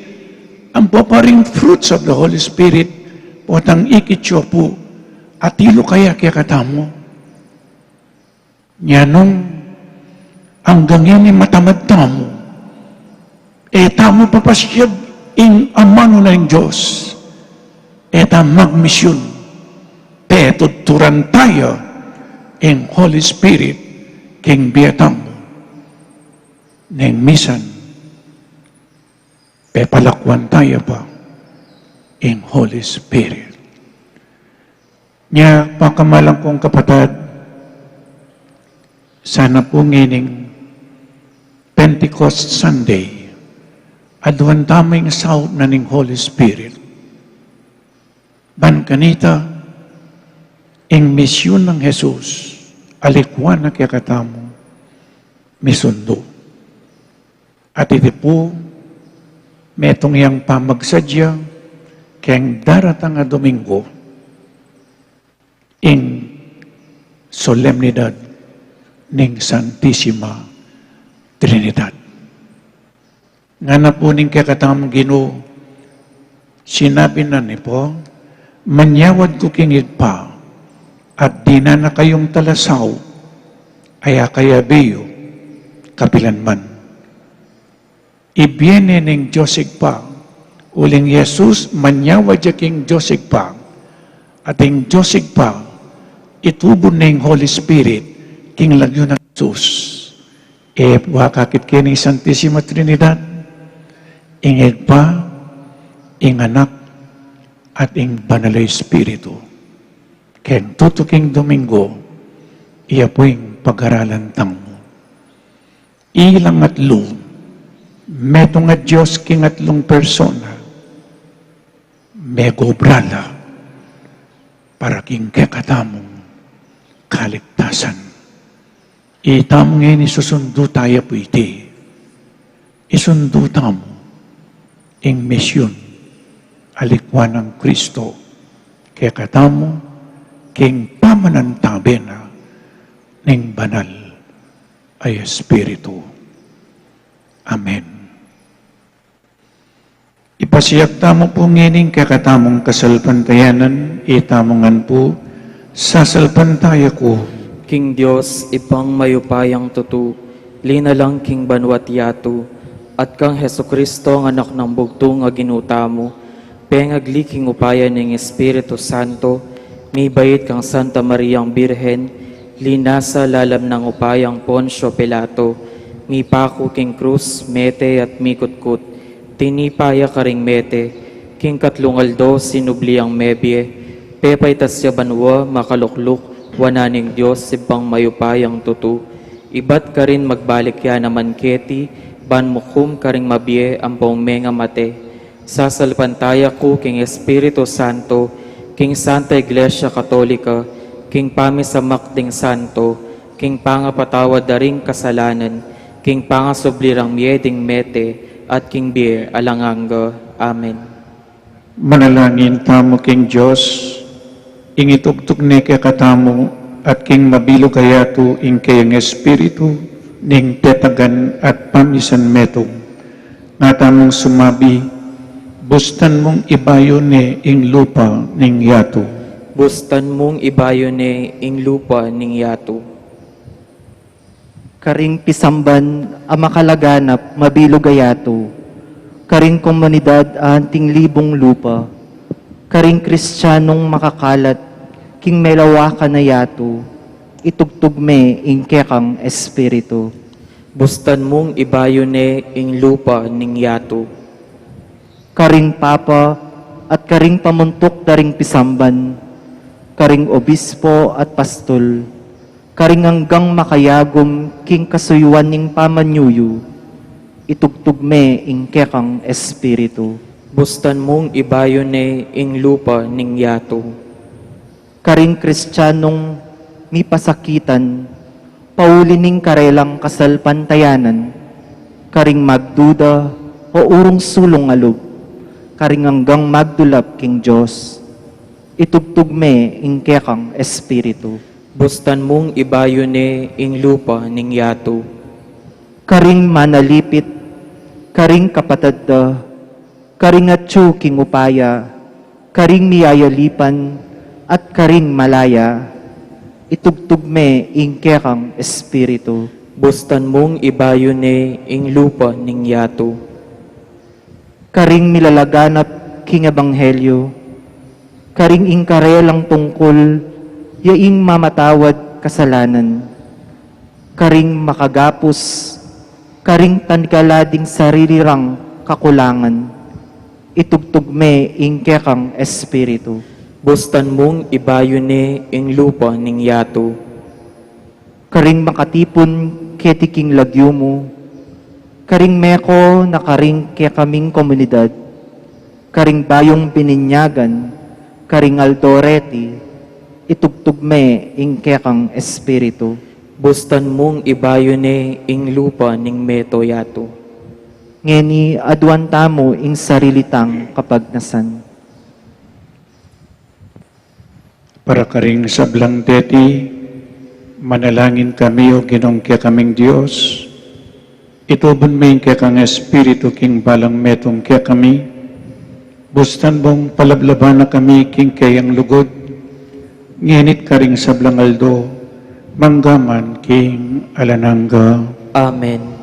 ang po pa rin fruits of the Holy Spirit, po tang ikitsyo po, at ilo kaya katamo. Nyanong, hanggang yan matamad tamo, tamo papasyag in amano na yung Diyos, magmisyon, tuturan tayo in Holy Spirit, king biyatamo, neng misan, palakwan tayo pa in Holy Spirit. Nya, pakamalang kong kapatid, sana po ngining Pentecost Sunday, aduan tamang saud na ning Holy Spirit. Ban kanita, ing misyon ng Jesus, alikwan na kaya katamo, misundo. At iti po, metong yang pamagsadya, kayang daratang nga Domingo, ing solemnidad ning Santissima Trinidad. Nga na po ning kakatamang Ginoo, sinabi na ni po, manyawad ko kingid pa, at di na kayong talasaw, aya kaya beyo, kapilan man. Ibiene ning Diyosig pa, uling Jesus, manyawad ya king Diyosig pa, at ing Diyosig pa, itubo ning Holy Spirit, king lagyo ng Jesus. Wakakit kining Santissima Trinidad, ingig pa, ing anak, at ing banal Espiritu. Ken tutuking Domingo, iya po ing pag-aralan tamo. Ilang atlo, metong at Diyos king atlong persona, megobrala, para king kekatamong kaligtasan. Itamong ngayon isusundo tayo po iti. Isundo tamo ing misyon alikwan ng Kristo kaya katamo king pamanantabi na ning banal ay Espiritu. Amen. Ipasiyag tamo po ngining kakatamong kasalpantayanan, itamongan po, sasalpantaya ko. King Diyos, ipang mayupayang tutu, linalang king banwat yatu, at kang Heso Kristo ang anak ng bugtong nga ginutamo, pengagli king upaya ng Espiritu Santo, may bayit kang Santa Mariang Birhen, linasa lalam ng upayang Poncio Pilato, may pako king krus, mete at mikutkut, tinipaya karing mete, king katlungaldo sinubli ang mebye, pepay tasya banwa makalukluk, wananing Diyos sibang mayupayang tutu, ibat ka rin magbalik ya naman keti, ban mukum ka rin mabye ang pong menga mate, sasalpantaya ko king Espiritu Santo, king Santa Iglesia Katolika, king pamisamakding Santo, king pangapatawad daring kasalanan, king pangasublirang mieding mete, at king biye alanganga. Amen. Manalangin tamo king Diyos, ingitugtog ni kakatamo at king mabilo kayato ing kayang Espiritu ning tetagan at pamisan metong nga tamong sumabi bustan mong ibayo ni ing lupa ning yato. Bustan mong ibayo ni ing lupa ning yato. Karing pisamban ang makalaganap mabilo gayato, karing komunidad anting libong lupa, karing Kristiyanong makakalat, king melawakan na yato, itugtog me ing kekang Espiritu. Bustan mong ibayone ing lupa ning yato. Karing papa at karing pamuntok daring pisamban, karing obispo at pastol, karing hanggang makayagom king kasuyuan ning pamanyuyo, itugtugme ing kekang espiritu. Bustan mong ibayone ing lupa ning yato. Karing kristyanong ni pasakitan, paulining karelang kasal pantayanan, karing magduda o urong sulong alog, karing hanggang magdulap king Diyos, itugtugme ing kekang espiritu. Bustan mong ibayone ing lupa ning yato. Karing manalipit, karing kapatadda, karing atsu king upaya, karing niyayalipan, at karing malaya, itugtugme ing kekang espiritu. Bustan mong ibayone ing lupa ning yato. Karing milalaganap king ebanghelyo, karing ing karelang tungkol, yaing mamatawad kasalanan, karing makagapos, karing tanikalading sarirang kakulangan, itugtugme ing kekang espiritu. Bustan mong ibayone ing lupa ning yato. Karing makatipon ketiking lagyo mo, karing meko na karing kaming komunidad, karing bayong pininyagan, karing aldoreti, itugtugme ing kekang espiritu. Bustan mong ibayone ing lupa ning meto yato. Ngeni aduan tamo ing sarilitang kapagnasan. Para karing sablang deti, manalangin kami o ginong kaya kaming Diyos. Itubon mo yung kaya kang Espiritu king balang metong kaya kami. Bustan mong palablaban na kami king kayang lugod. Nginit karing sablang aldo, manggaman king alanangga. Amen.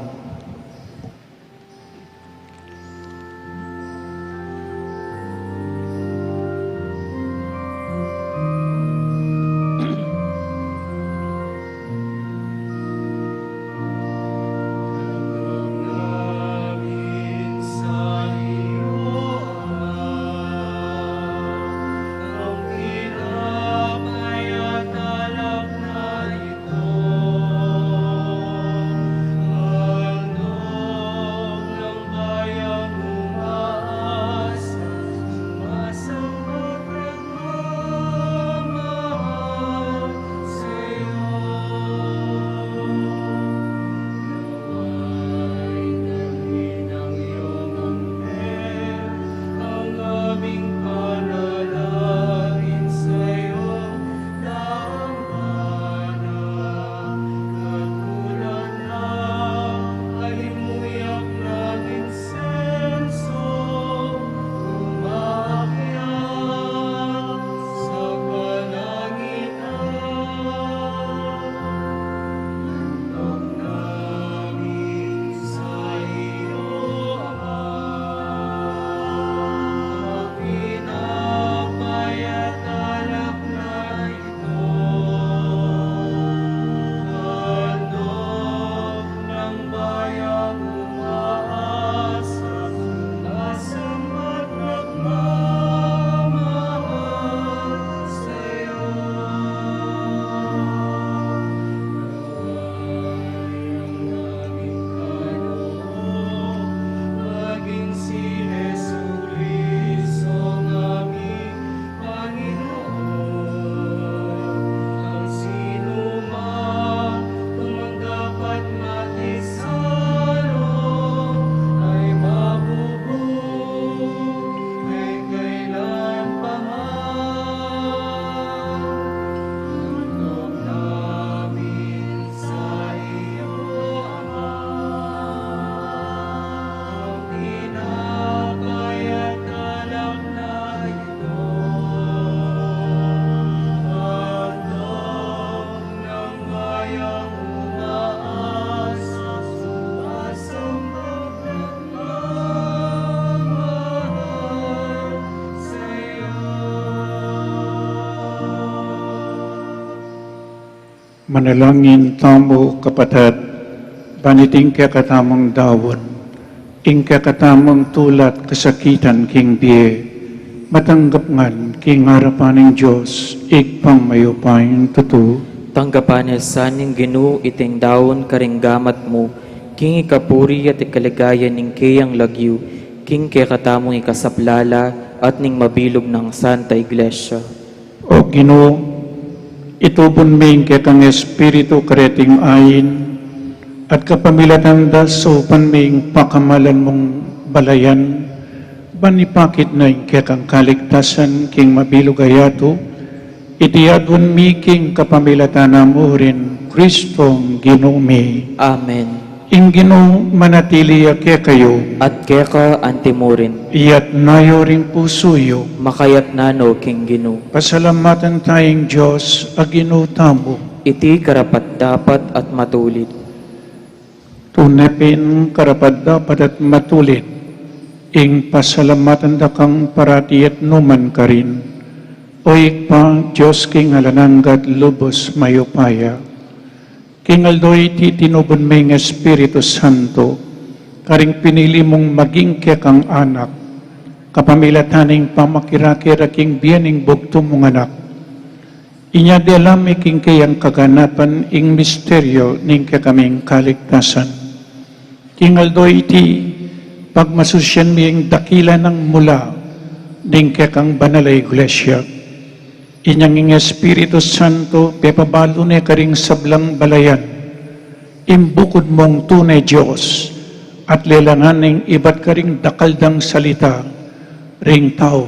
Manalangin tamo kapatid, paniting kakatamang dawon, ing kakatamang tulat kasakitan king biye, matanggap ngan king harapaning Diyos, igpang mayupayang tutu, Tanggapan saning Ginoo iting daon karinggamat mo, king ikapuri at ikaligaya ning kayang lagyu, king kakatamong ikasaplala at ning mabilog ng Santa Iglesia. o Ginoo, itubon maing kang espiritu kareting ayin, at kapamilatan da so panmaing pakamalan mong balayan, banipakit na ing kang kaligtasan king mabilog ayato, itiadun mi king kapamilatan mo rin Kristong Ginoo mi. Amen. Ing Ginoo manatili ake kayo, At keka antimorin, iyat nayo ring pusuyo, makayat nano king Ginoo. pasalamatan tayong Diyos, Ginoo tamo, Iti karapat dapat at matulid. tunepin karapat dapat at matulit, ing pasalamatan da kang parati at numan ka rin, o ikpa Diyos king alananggat lubos mayupaya, king aldoy ti tinubon may Espiritu Santo, karing pinili mong maging kang anak, kapamilataning pamakirakira king biyaning bugto mong anak, inya de alam iking kayang kaganapan ing misteryo ning kakaming kaligtasan. King aldo iti pagmasusyan miyang dakila ng mula ning kakang banal na iglesia. Inyang ing Espiritu Santo pepabalo ne karing sablang balayan. Imbukod mong tunay Diyos at lelangan ning iba't karing dakaldang salita ring tao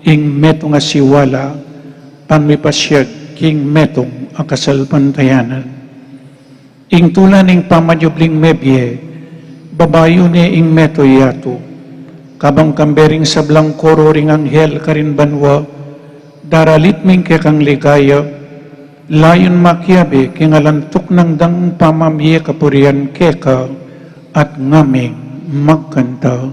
ing metong asiwala panmipasyag king metong akasalpantayanan. Ing tula ning pamadjubling mebye babayo ni ing meto yato, kabang kambering sablang koro ring anghel karin banwa, daralit ming kekang ligaya, layon makiabe kingalantok ng dang pamamye kapurian keka, at ngaming magkanta.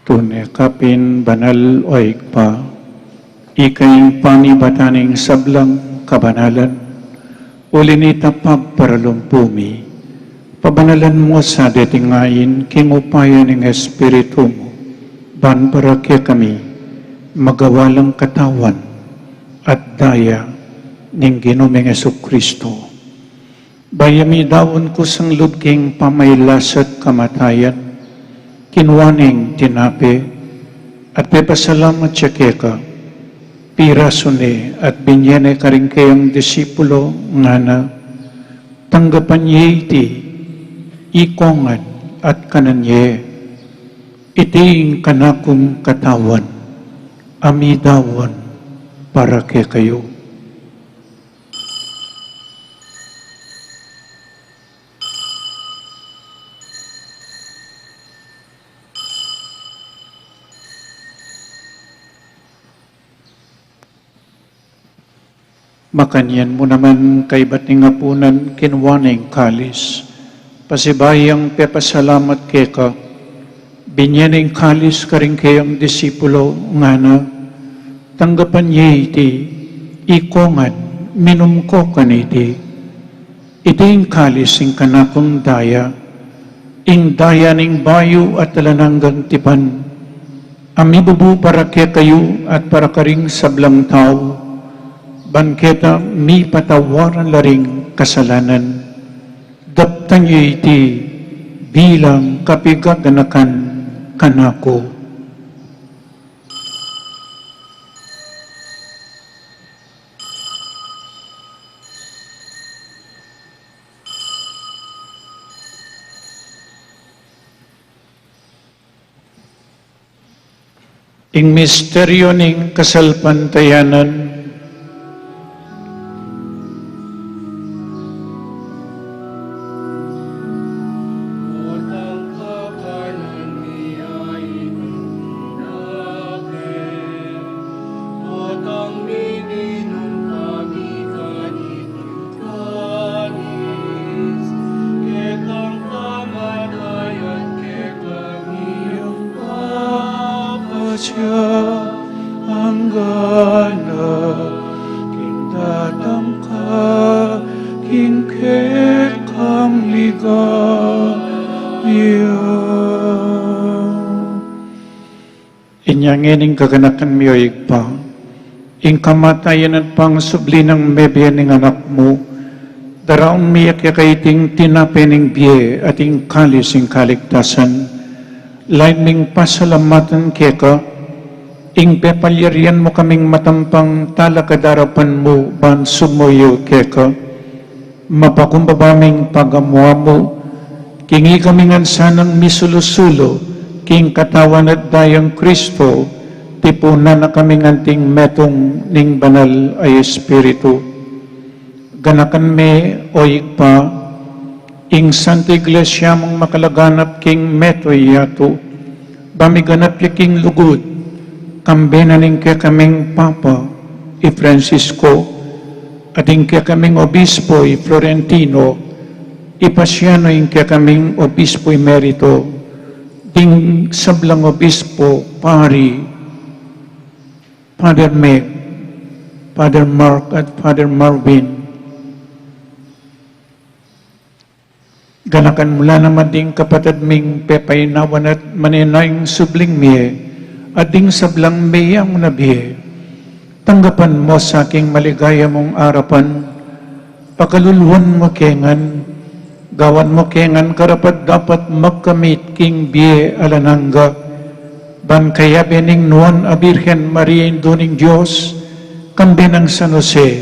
Tunekapin banal o ikpa, ikaing panibataning sablang kabanalan, ulinita pagparalumpumi, pabanalan mo sa detingayin, kimupayan ng Espiritu mo, ban para kaya kami, magawalang katawan, at daya, ng Ginoong Jesucristo. Bayami dawon ko sang ludking pamaylasat kamatayan, kinwaning tinapi, at pepasalamat siya keka, pirasone at binyene karing kayang disipulo nga na, tanggapan niya iti, ikongan at kananye, itiing kanakong katawan, amidawan para kay kayo. Makanyan mo naman kay bating apunan kinwaning kalis. Pasibayang pepasalamat keka, binyaning kalis karing kayang disipulo nga na, tanggapan niya iti, ikongan minum ko kaniti. Iti kalis ing kanakong daya, ing daya ning bayo at talananggang tipan. Ami bubu para kaya kayo at para karing sablang tao, banketa mi patawaran laring kasalanan. Daptan niyo iti bilang kapigaganakan kanako. Ing misteryo ning kasalpantayanan, ang gana, kindatang ka, kingket kang ligaya. Inyangin ing kaganakan miyo igpa, ing kamatayan at pangsubli ng bebe ng anak mo, daraon miyak yakaiting tinapening biye at ing kalis ing kaligtasan, lain ming pasalamatan keka, ing pepalyarian mo kaming matampang talakadarapan mo, ban sumoyo keka, mapakumbabaming pagamwa mo, kingi kamingan sanang misulusulo, king katawan at dayang Kristo, tipunan na kaming anting metong ning banal ay Espiritu. Ganakan me o igpa, ing Santa Iglesia mong makalaganap king metoy yato, bamiganap yaking lugod, kambenaning kaya kaming Papa, i Francisco, ating kaya kaming Obispo, i Florentino, ipasyaano yung kaya kaming Obispo Emerito, ding sablang Obispo, Pari, Father Meg, Father Mark at Father Marvin. Ganakan mula naman ding kapatid ming pepaynawan at maninayang subling miye, ading sablang mayang nabihe, tanggapan mo sa aking maligaya mong arapan, pakaluluan mo kengan, gawan mo kengan karapat dapat magkamit king biye alanangga, ban kaya bening nuan a Birhen Maria Induning Diyos, kambi ng San Jose,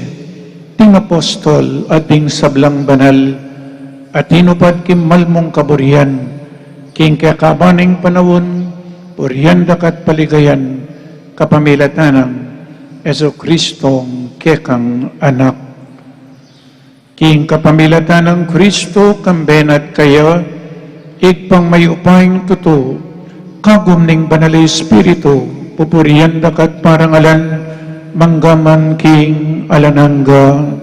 ting apostol at ting sablang banal, at inupad kimal mong kaburian, king kakabaning panawon, Purihan dakat paligayan kapamilatanang Eso Kristong kekang anak. King kapamilatanang Kristo kambenat kaya igpang mayupaing tuto kagum ning banal Espiritu pupurihan dakat parangalan manggaman king alanangga.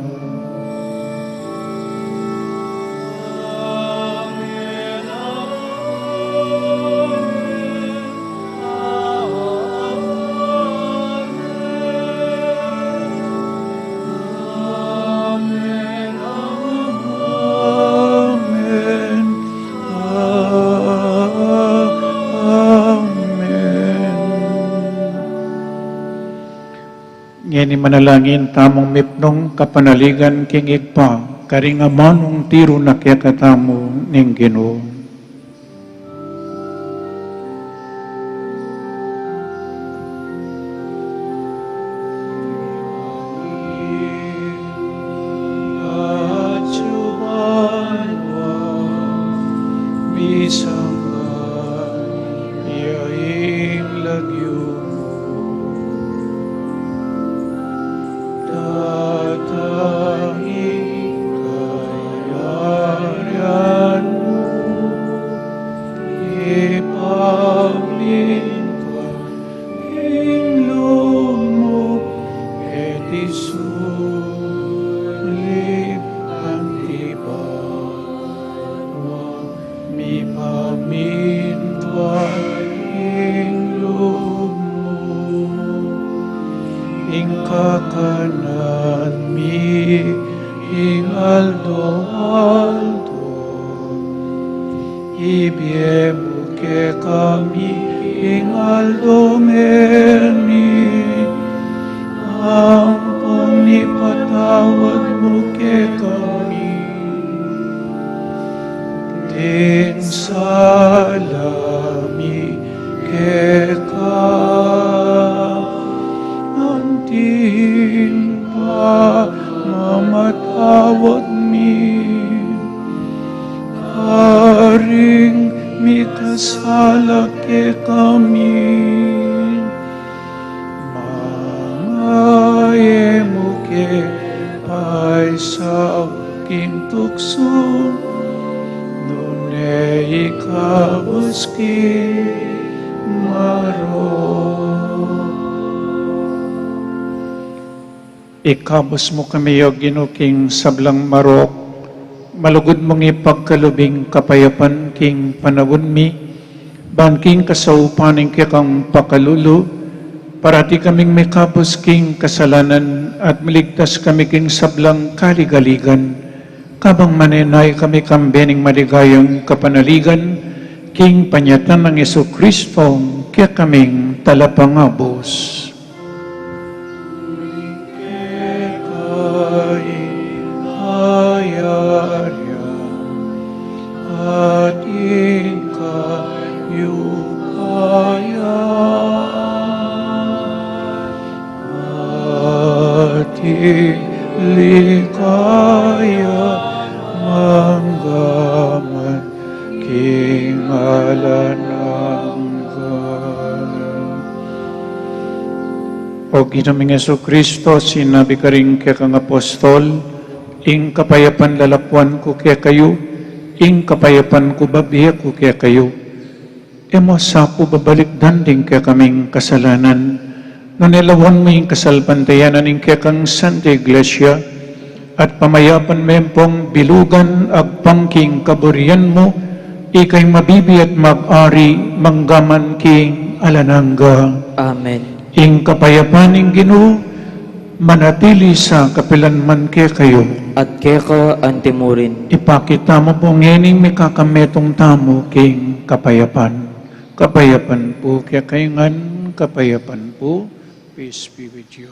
Ngeni manalangin tamong mipnong kapanaligan king igpa, karingamanong tiro na kaya katamo ning Ginoo. Ing kakanan mi ing aldo-aldo. Ibiemo que kami ing aldo merni, ang panipatawad mo ke kami. Din salami ke ka, antin pa mamatawad mi. Haring mikasala ke kami, mangaemo ke ay sa aking tukso, nunay ikabos ki maro. Ikabos mo kami o ginuking sablang marok, malugod mong ipagkalubing kapayapan king panawon mi, banking kasaupaning kang pakalulu, parati kaming may kapos king kasalanan at miligtas kami king sablang kaligaligan, kabang manenay kami kambening maligayang kapanaligan, king panyatan ng Yesu Kristo, kaya kaming talapangabos. Likaya manggaman kingalananggan. O ginaming Yesu Kristo, sinabi ka rin kaya kang apostol, ing kapayapan lalakwan ko kaya kayo, ing kapayapan ko babiya ko kaya kayo. Emo sapo babalik danding kaya kaming kasalanan, nanilawan mo yung kasalpantayanan ng kekang Santa Iglesia at pamayapan mempong bilugan ag pangking kaburian mo, ikay mabibi at mag-ari manggaman king alanangga. Amen. Ing kapayapaning Ginoo, manatili sa kapilanman ke kayo. At keka antimurin. Ipakita mo po ngening may kakametong tamo king kapayapan. Kapayapan po kaya kayangan, kapayapan po. Peace be with you.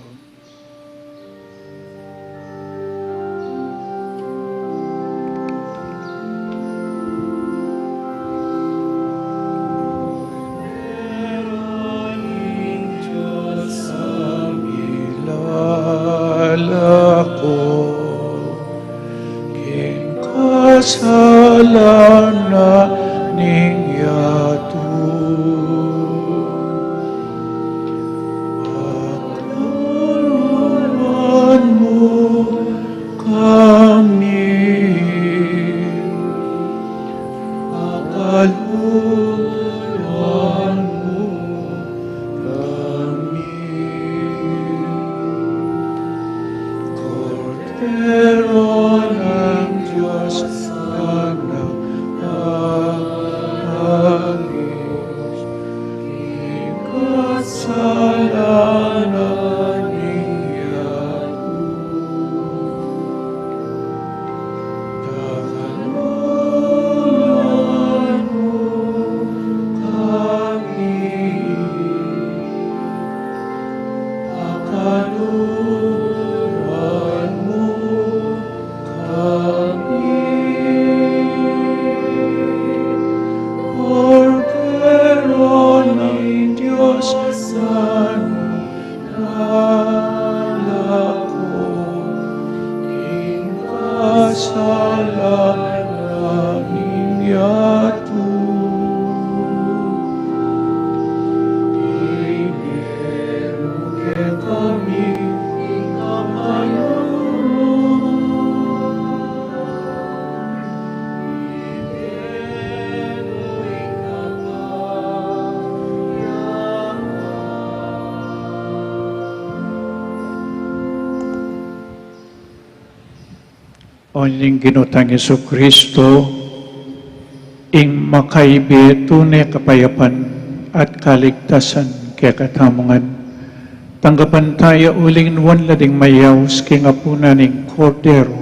Lalako, king kasalanan ninyato. Onying ginutang Yesu Kristo, ing makaibi tunay kapayapan at kaligtasan kaya katamungan. Tanggapan tayo uling nuwan lading mayaws king apuna ning kordero.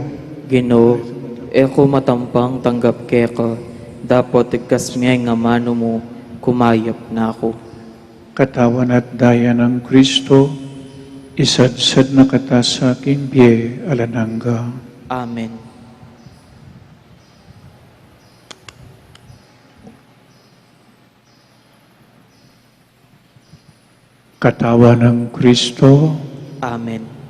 Ginoo, eko matampang tanggap keka, dapat ikasmiyay nga mano mo, kumayap na ako. Katawan at daya ng Kristo, isadsad na kata sa aking biye alanangga. Amen. Katawan ng Kristo, Amen.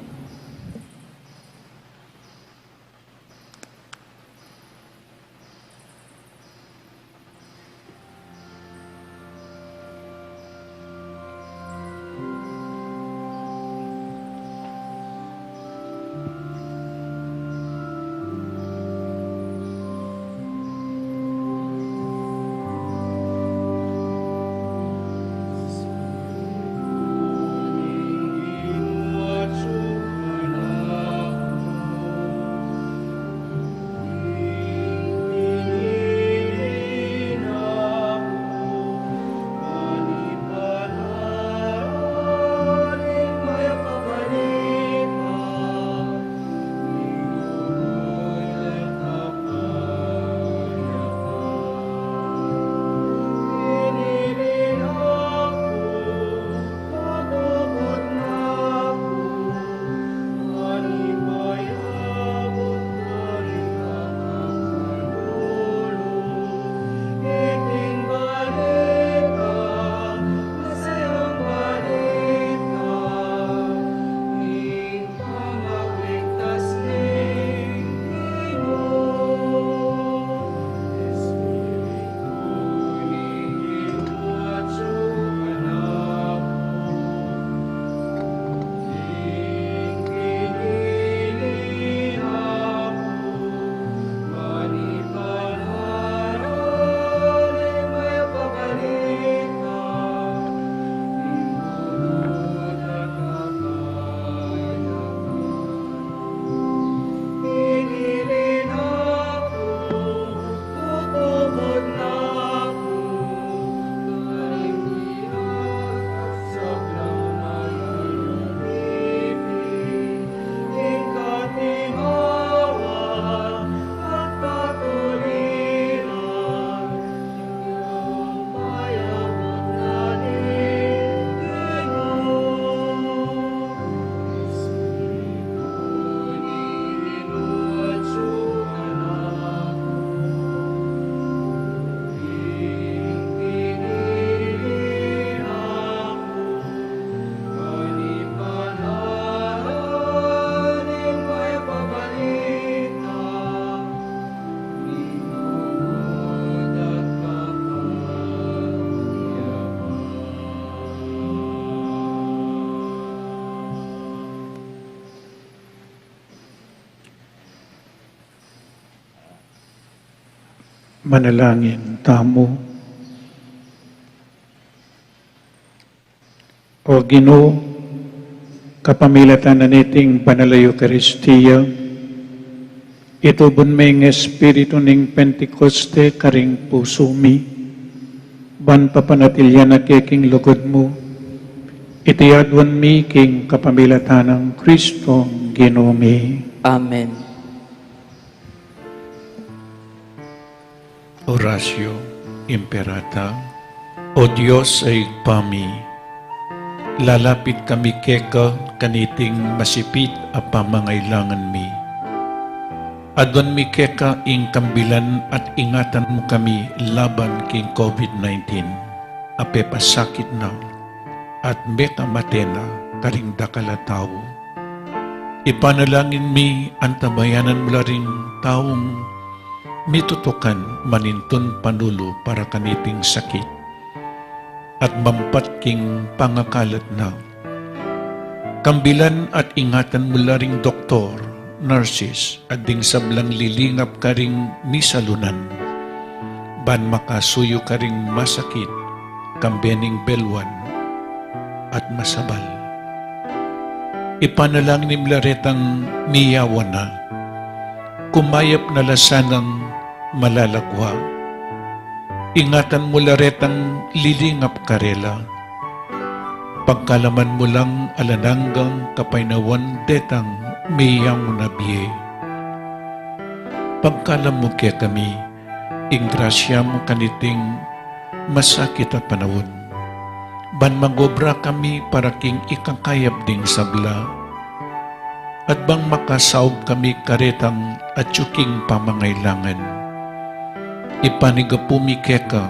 manalangin tamo. O Ginoo, kapamilatan na niting panalayo Eucharistia, itubon may ng Espiritu ning Pentecoste karing puso mi, ban papanatilya na keking lugod mo, itiyadwan mi king kapamilatan ng Kristo Ginoo mi. Amen. Orasyo Imperata. O Diyos ay pami, lalapit kami keka kaniting masipit a pamangailangan mi. Adwan mi keka ing kambilan at ingatan mo kami laban king COVID-19. Ape pasakit na at meka matena karing dakala tao. Ipanalangin mi ang tabayanan mo ring taong mitutukan manintun panulo para kaniting sakit at mampat king pangakalat na. Kambilan at ingatan mo ring doktor, nurses, at ding sablang lilingap ka ring misalunan. Ban makasuyo ka ring masakit, kambening belwan, at masabal. Ipanalangin mo laretang miyawan na, kumayap na lasanang malalagwa. Ingatan mo laretang lilingap karela. Pagkalaman mo lang alananggang kapainawan detang miyang nabiye. Pagkalam mo kaya kami, ing grasya mo kaniting masakit at panahon. Ban magobra kami para king ikakayap ding sabla. At bang makasaog kami karetang at yuking pamangailangan. Ipanigapumi keka,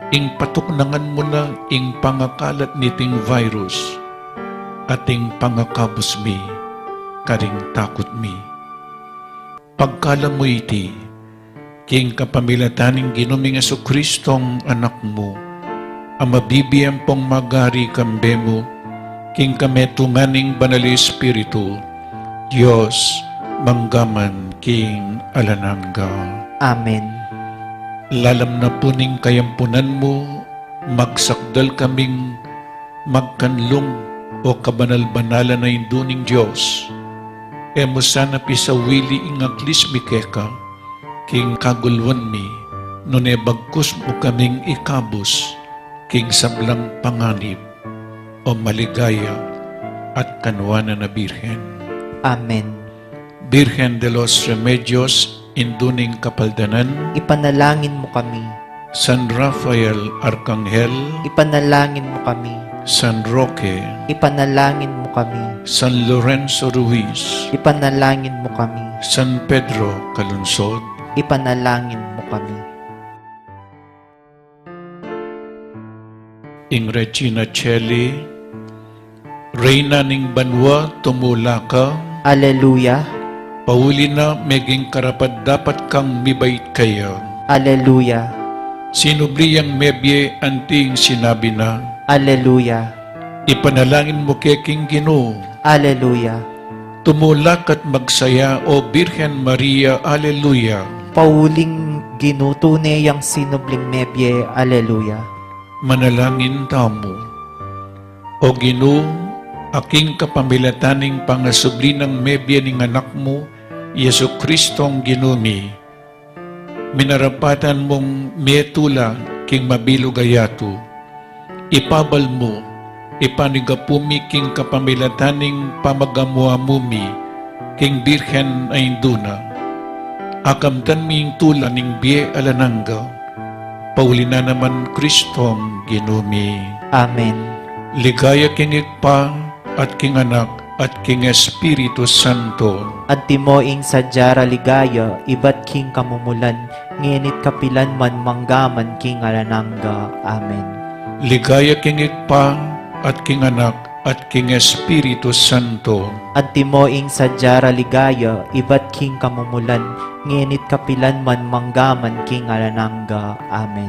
ing patuknangan mo na ing pangakalat niting virus, at ing pangakabos mi, karing takot mi. Pagkala mo iti, king kapamilataning ginuming Jesucristong anak mo, ang mabibiyang pong magari kambe mo, king kametunganing banali Espiritu, Diyos, manggaman king alanangga. Amen. Lalam na puning kayampunan mo, magsakdal kaming magkanlong o kabanal-banalan na induning Diyos. Emo sana pisawili ingaglis mi keka, king kagulwan mi, nune bagkus mo kaming ikabos, king sablang panganib, o maligaya at kanwana na Birhen. Amen. Birhen de los Remedios, induning kapaldanan, Ipanalangin mo kami. San Rafael Arcangel, Ipanalangin mo kami. San Roque, Ipanalangin mo kami. San Lorenzo Ruiz, Ipanalangin mo kami. San Pedro Calunsod, Ipanalangin mo kami. ing Regina Celli, Reyna ning banwa tumula ka, Alleluia. pauli na meging karapat dapat kang mibait kaya. Alleluia. Sinubliyang mebye anting sinabi na, Alleluia. ipanalangin mo keking Ginoo, Alleluia. tumulak at magsaya o Birhen Maria, Alleluia. Pauling ginutune yang sinubling mebye. Alleluia. Manalangin tamo. O Ginoo, aking kapamilataning pangasubli ng mebye ning anak mo, Yesu Kristong ginumi. Minarapatan mong metula king mabilugayato. Ipabal mo, ipanigapumi king kapamilataning pamagamuamumi, king Birhen ay induna. Akamtan ming tula ning biye alanangga, pauli na naman Kristong ginumi. Amen. Ligaya king Igpa at king Anak at king Espiritu Santo. At timoing sadyara ligaya, ibat king kamumulan, nginit kapilan man manggaman king alanangga. Amen. Ligaya king Igpa at king Anak at king Espiritu Santo. At timoing sadyara ligaya, ibat king kamumulan, nginit kapilan man manggaman king alanangga. Amen.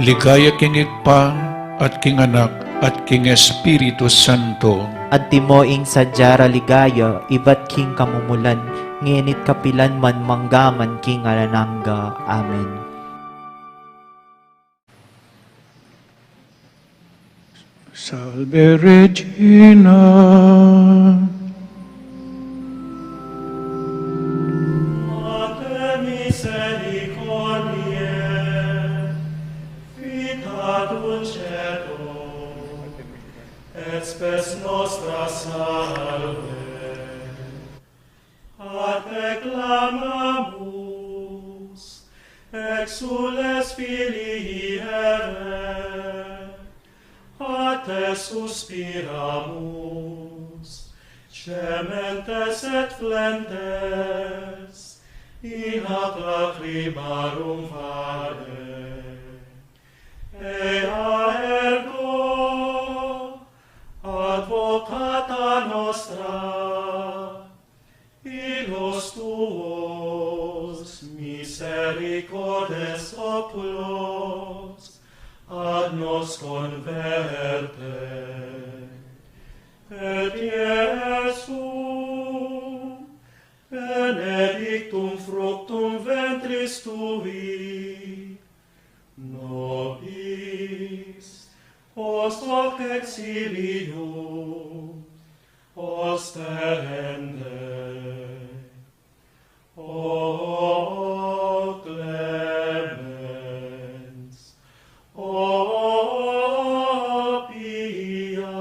Ligaya king Igpa at king Anak at king Espiritu Santo. At timoing sadyara ligaya, ibat king kamumulan, nginit kapilan man manggaman king alanangga. Amen. Salve Regina. Mater misericordiae, vita dulcedo, et spes nostra salve. A te clamamus, exules filii Eve, a te suspiramus, cementes et flentes, in ac lacrimarum vade. Ea ergo, advocata nostra, illos tuos misericordes oculos, ad nos converte. Et Iesum, benedictum fructum ventris tui, nobis, post hoc exilium, osterende. O clemens, o pia,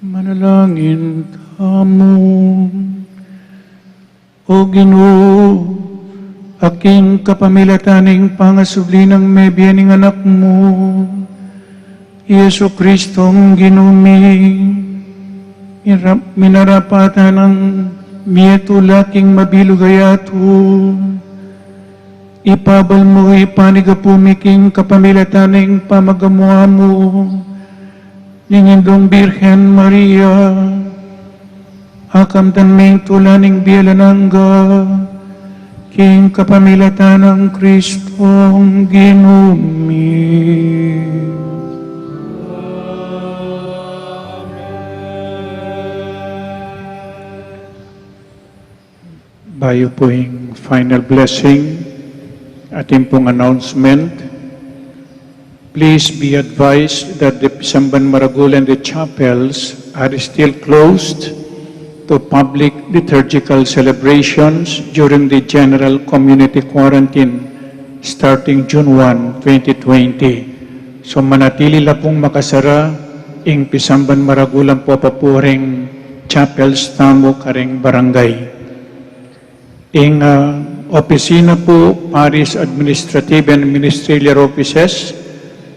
Manalangin tamo. O Ginoo, aking kapamilataning pangasubli ng mebiyaning anak mo, Yesu Kristong ginumi, minarapatan ng miyetulaking mabilugayato, ipabal mo ipanigapumiking kapamilataning pamagamuha mo, Ningindong Birhen Maria, akam tanming tulaning biyalanangga, king kapamilatan ng Kristong ginumi. Bayo po yung final blessing, ating pong announcement. Please be advised that the Pisamban Maragul and the chapels are still closed to public liturgical celebrations during the general community quarantine starting June 1, 2020. So manatili lang pong makasara ing Pisamban Maragulan po papuring chapels tamo karing barangay. Ing opisina po, Parish Administrative and Ministerial Offices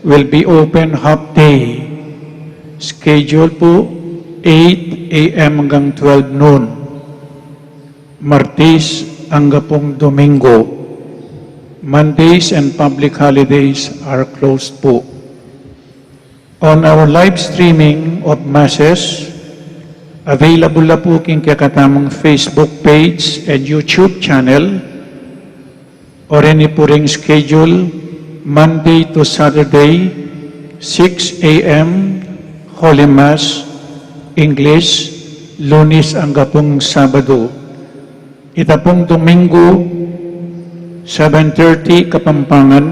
will be open half day. Schedule po 8 a.m. hanggang 12 noon. Martes hanggang pong Domingo. Mondays and public holidays are closed po. On our live streaming of masses, available na po king kakatamang Facebook page and YouTube channel, or any po ring schedule Monday to Saturday, 6 a.m. Holy Mass, English, Lunes hanggang pong Sabado. Ita pong Domingo, 7:30 Kapampangan,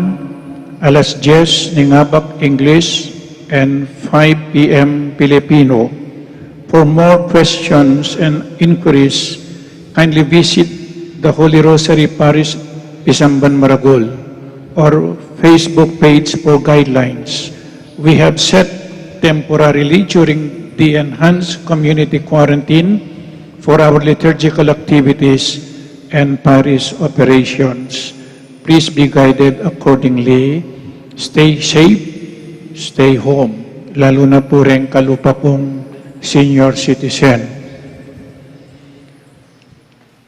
alas 10 Ningabak English, and 5 p.m. Filipino. For more questions and inquiries, kindly visit the Holy Rosary Parish, Pisamban Maragul, or Facebook page for guidelines. We have set temporarily during the enhanced community quarantine for our liturgical activities and parish operations. Please be guided accordingly. Stay safe, stay home. Lalo na po rin kalupa pong senior citizen.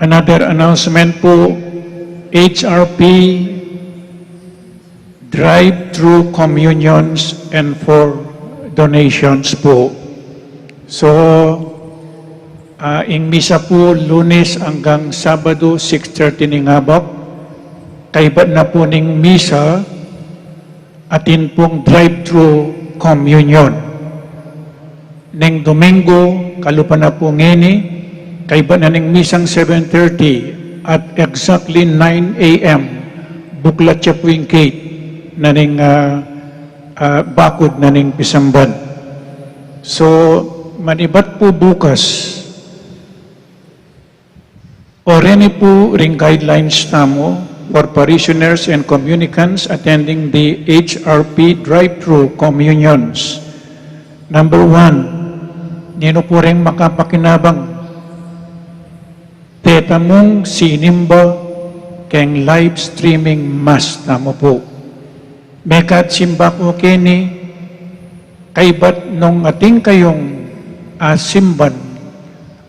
Another announcement po, HRP drive-through communions and for donations po. So, ing misa po Lunes hanggang Sabado 6:30 Ningabak. Kaibat na po ning misa atin pong drive-through communion. Ning Domingo kalupa na po ngeni, kaibat na ning misang 7:30 at exactly 9 a.m. buklat siya po yung gate na ning bakod na ning Pisamban. So, manibat po bukas, o rin po ring guidelines tamo for parishioners and communicants attending the HRP drive-through communions. Number 1, nino po rin makapakinabang teta mong sinimba keng live streaming mass tamo po. Mekat simba ko kini, kaibat nung ating kayong simban,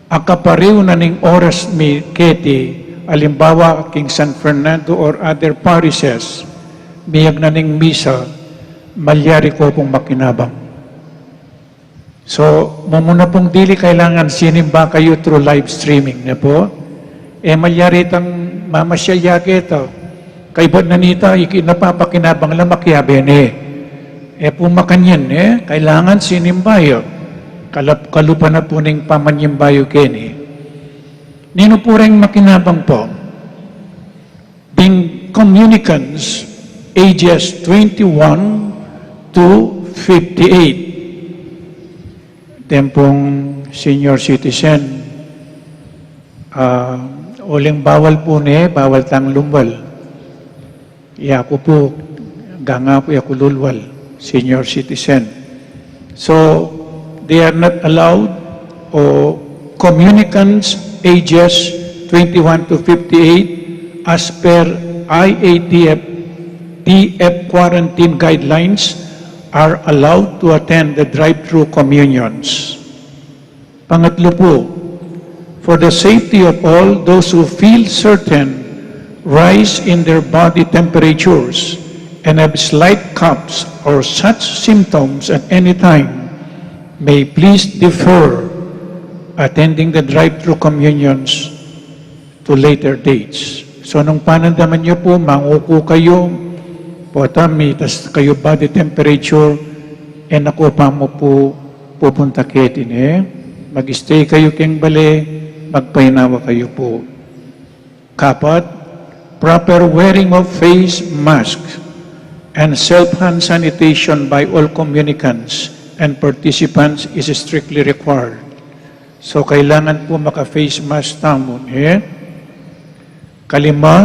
akapariw na ning oras mi keti, alimbawa king San Fernando or other parishes, biyag na ning misa, malyari ko pong makinabang. So, muna pong dili kailangan sinimba kayo through live streaming na po. Malyari tang mamasyayage ito. Kaibat na nita, napapakinabang lang makyabe ni. Pumakanyan, kailangan sinimbayo. Kalupa na po ning pamanyimbayo kini. Nino po rin makinabang po, being communicants ages 21 to 58. Tempong senior citizen, uling bawal po bawal tang lumbal. Iya ko po, Ganga po yakululwal, senior citizen. So, they are not allowed or communicants ages 21 to 58 as per IATF TF quarantine guidelines are allowed to attend the drive-through communions. Pangatlo po, for the safety of all those who feel certain rise in their body temperatures and have slight coughs or such symptoms at any time, may please defer attending the drive-through communions to later dates. So nung panandaman niyo po, manguko kayo, potami, tas kayo body temperature, ako pa mo po pupunta ketin mag-stay kayo keng bale, magpainawa kayo po. Kapat, proper wearing of face masks and self-hand sanitation by all communicants and participants is strictly required. So, kailangan po maka-face mask tamo. Kalima,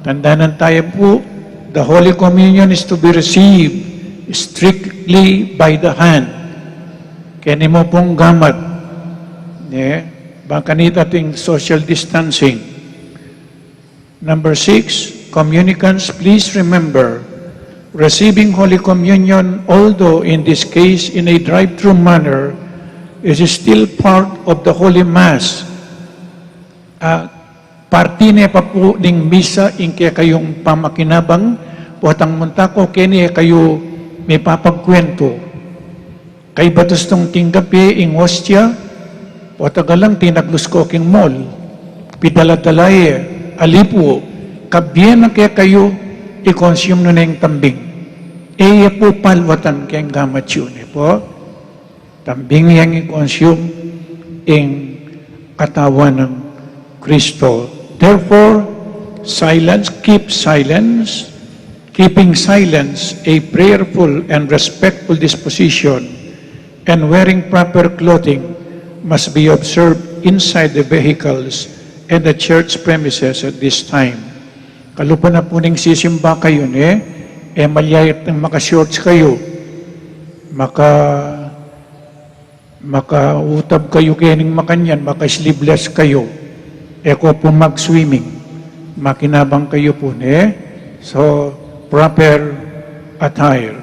tandaan tayo po, the Holy Communion is to be received strictly by the hand. Kaya mo pong gamat. Baka ting social distancing. Number 6, communicants, please remember, receiving Holy Communion, although in this case in a drive-through manner, is still part of the Holy Mass. Partine pa po ng misa in kaya kayong pamakinabang, puhatang muntako kini kayo may papagkwento. Kay batos tong tinggapi ing hostya, puhatagalang tinaglus ko king mall, pidaladalaye, alipo, kabyen na kaya kayo i-consume na yung tambing. Eya po palwatan kayang gamat yun po. Tambing yang i-consume in katawan ng Kristo. Therefore, silence, keep silence. Keeping silence a prayerful and respectful disposition and wearing proper clothing must be observed inside the vehicles and the church premises at this time. Kalupa na po ning sisimba kayo malyayat ng maka-shorts kayo, maka-utab kayo kening makanyan, maka-sleeveless kayo, eko po mag-swimming, makinabang kayo po so proper attire.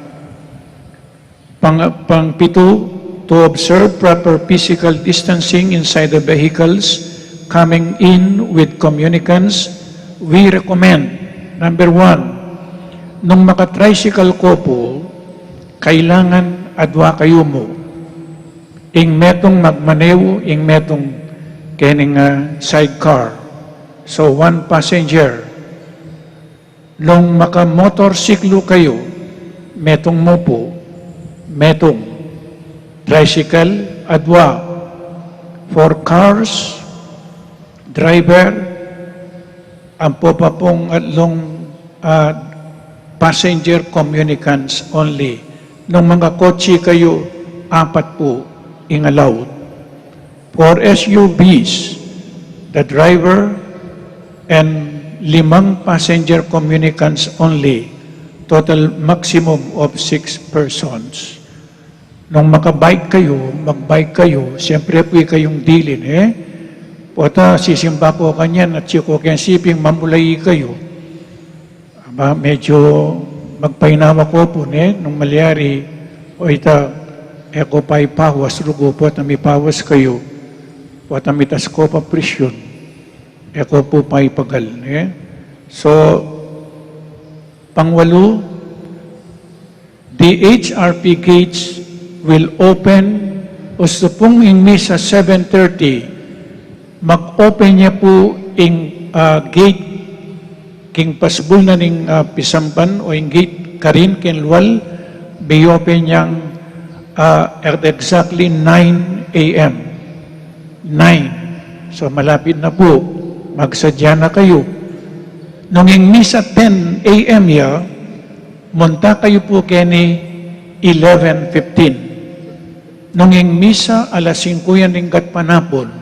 Pang-pito, to observe proper physical distancing inside the vehicles coming in with communicants, we recommend, number 1, nung maka-tricycle ko po, kailangan adwa kayo mo. Ing metong magmanew, ing metong kening sidecar. So, 1 passenger. Nung maka-motorsiklo kayo, metong mo po, metong tricycle, adwa. For cars, driver, ang po pa pong passenger communicants only. Nung mga kotse kayo, 4 po allowed. For SUVs, the driver and 5 passenger communicants only, total maximum of 6 persons. Nung makabike kayo, magbike kayo, siyempre po kayong dilin Pota, sisimba po kanyan at siko kaya siping mamulay kayo. Medyo magpainawa ko po nung malyari, o ita, eko pa'y pawas, rugo po, at may pawas kayo, o at mitas ko pa presyon, eko po pa'y pagal. So, pangwalo, the HRP gates will open, o supong in misa 7:30, mag-open niya po in gate king pasbul na ning pisampan o yung gate karin kinlual may open niyang at exactly 9 a.m. 9. So malapit na po. Magsadya na kayo. Nung yung misa 10 a.m. ya, munta kayo po kini 11:15. Nung yung misa alas 5 yan ning gatpanapon,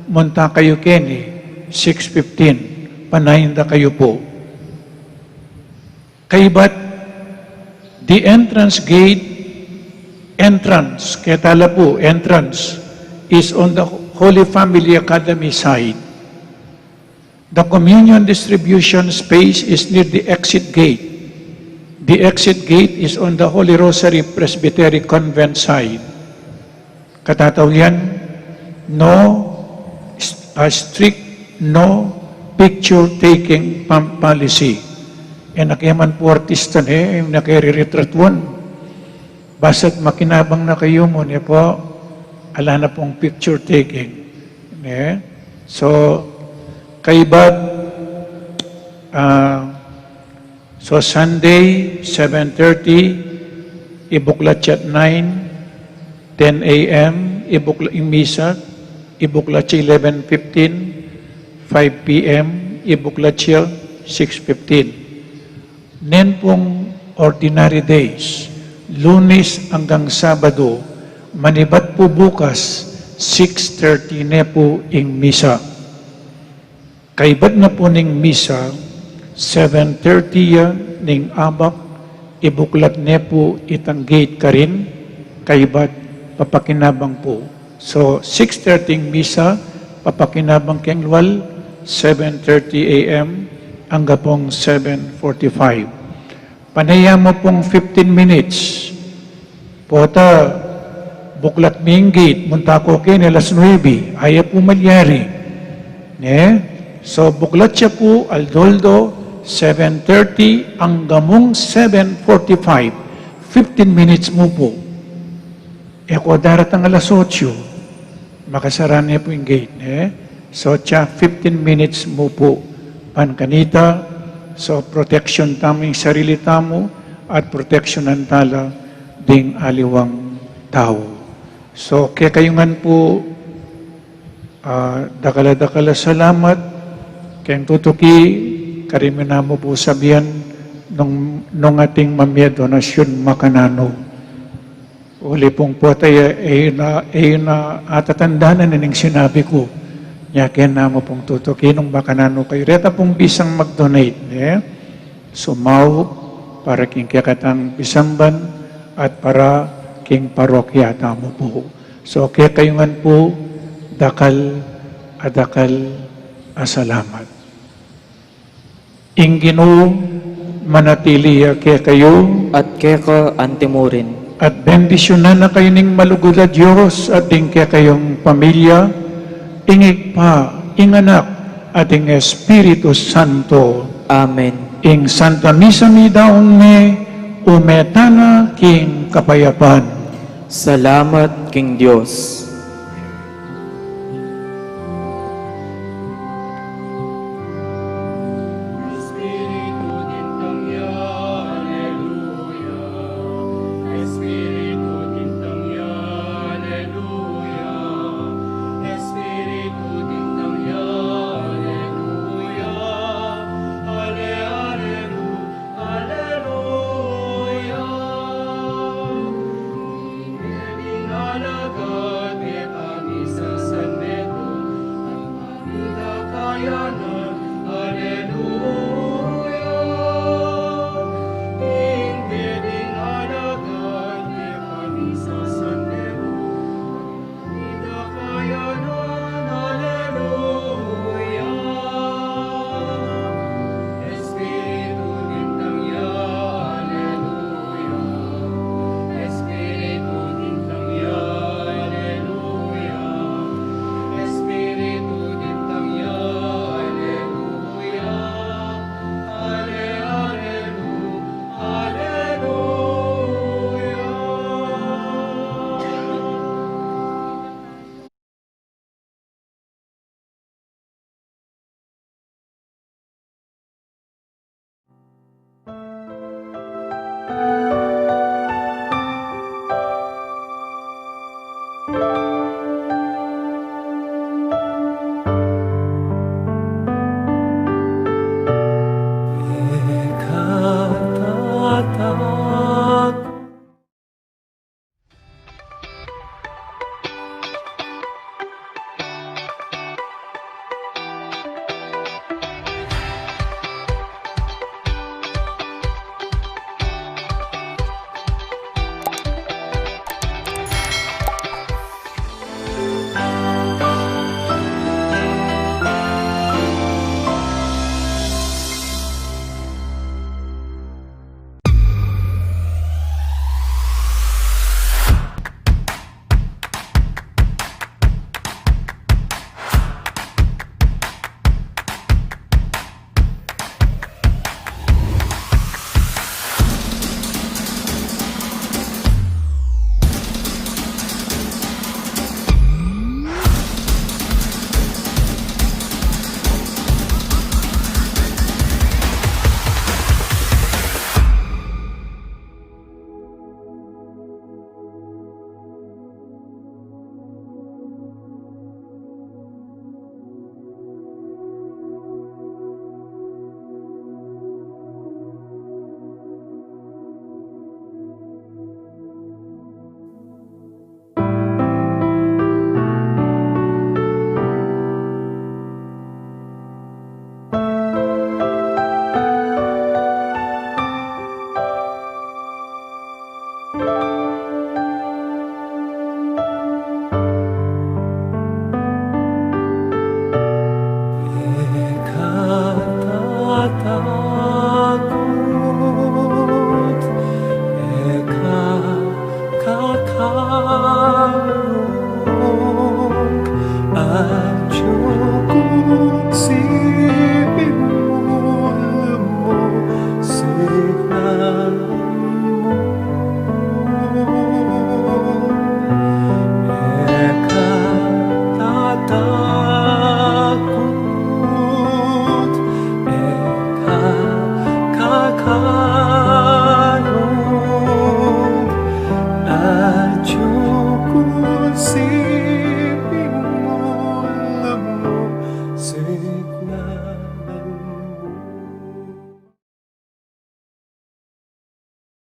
munta kayo kini 6:15. Panahin na kayo po. Kaibat The entrance gate, kaya tala po, entrance, is on the Holy Family Academy side. The communion distribution space is near the exit gate. The exit gate is on the Holy Rosary Presbytery Convent side. Katataw yan, strict no picture-taking policy. Nakiyaman po artista nakiriretratuan. Basta't makinabang na kayo mo, niya po, ala na pong picture-taking. So, kaibad, so Sunday, 7:30, ibuklat siya at 9, 10 a.m., ibuklat yung misa, ibuklat siya 11:15, 5 p.m., ibuklat siya 6:15. Nen pong ordinary days, Lunes hanggang Sabado, manibat po bukas, 6:30 na po ing misa. Kaibad na po ning misa, 7:30 ning abak, ibuklat na po itang gate ka rin, kaibad, papakinabang po. So, 6:30 misa, papakinabang kenglwal, 7:30 a.m., hanggang pong 7:45. Panaya mo pong 15 minutes. Pota, buklat ming gate, munta ko kayo alas 9, ayaw po malyari. So, buklat siya po, Aldoldo, 7:30, hanggang mong 7:45. 15 minutes mo po. Kung darat ang alas 8, makasara niya po yung gate. So, 15 minutes mo po. Pankanita, so protection taming sarili tamo at protection ng tala ding aliwang tao. So, kaya kayungan po, dakala-dakala salamat, kayong tutuki, karimina mo po sabihan nung ating mamya donasyon makanano. Uli pong po tayo, na atatandaan na ning sinabi ko. Yakin na mo pong tutukin nung baka nano kayo. Reta pong bisang mag-donate. Sumaw para king kakatang bisamban at para king parokya tamo po. So, kaya kayungan po, dakal asalamat. Ingino manatili kaya kayo At keka antimurin. at bendisyonan na kayo ning malugod na Diyos at ding kaya kayong pamilya ingig pa, inganak, ating Espiritu Santo. Amen. Ing Santa Misa mi daon me, umetana king kapayapan. Salamat King Diyos. Espiritu din kami, Alleluia. Espiritu din kami, Alleluia. Espiritu din kami, Alleluia. Alleluia. Ingeding alagad, kami sa sanmeto, ang pagdakayanan, Alleluia. Ingeding alagad, kami sa sanmeto, pagdakayanan, Alleluia. Espiritu din kami, Alleluia. Espiritu din kami, Alleluia. Espiritu din kami, Alleluia. Alleluia.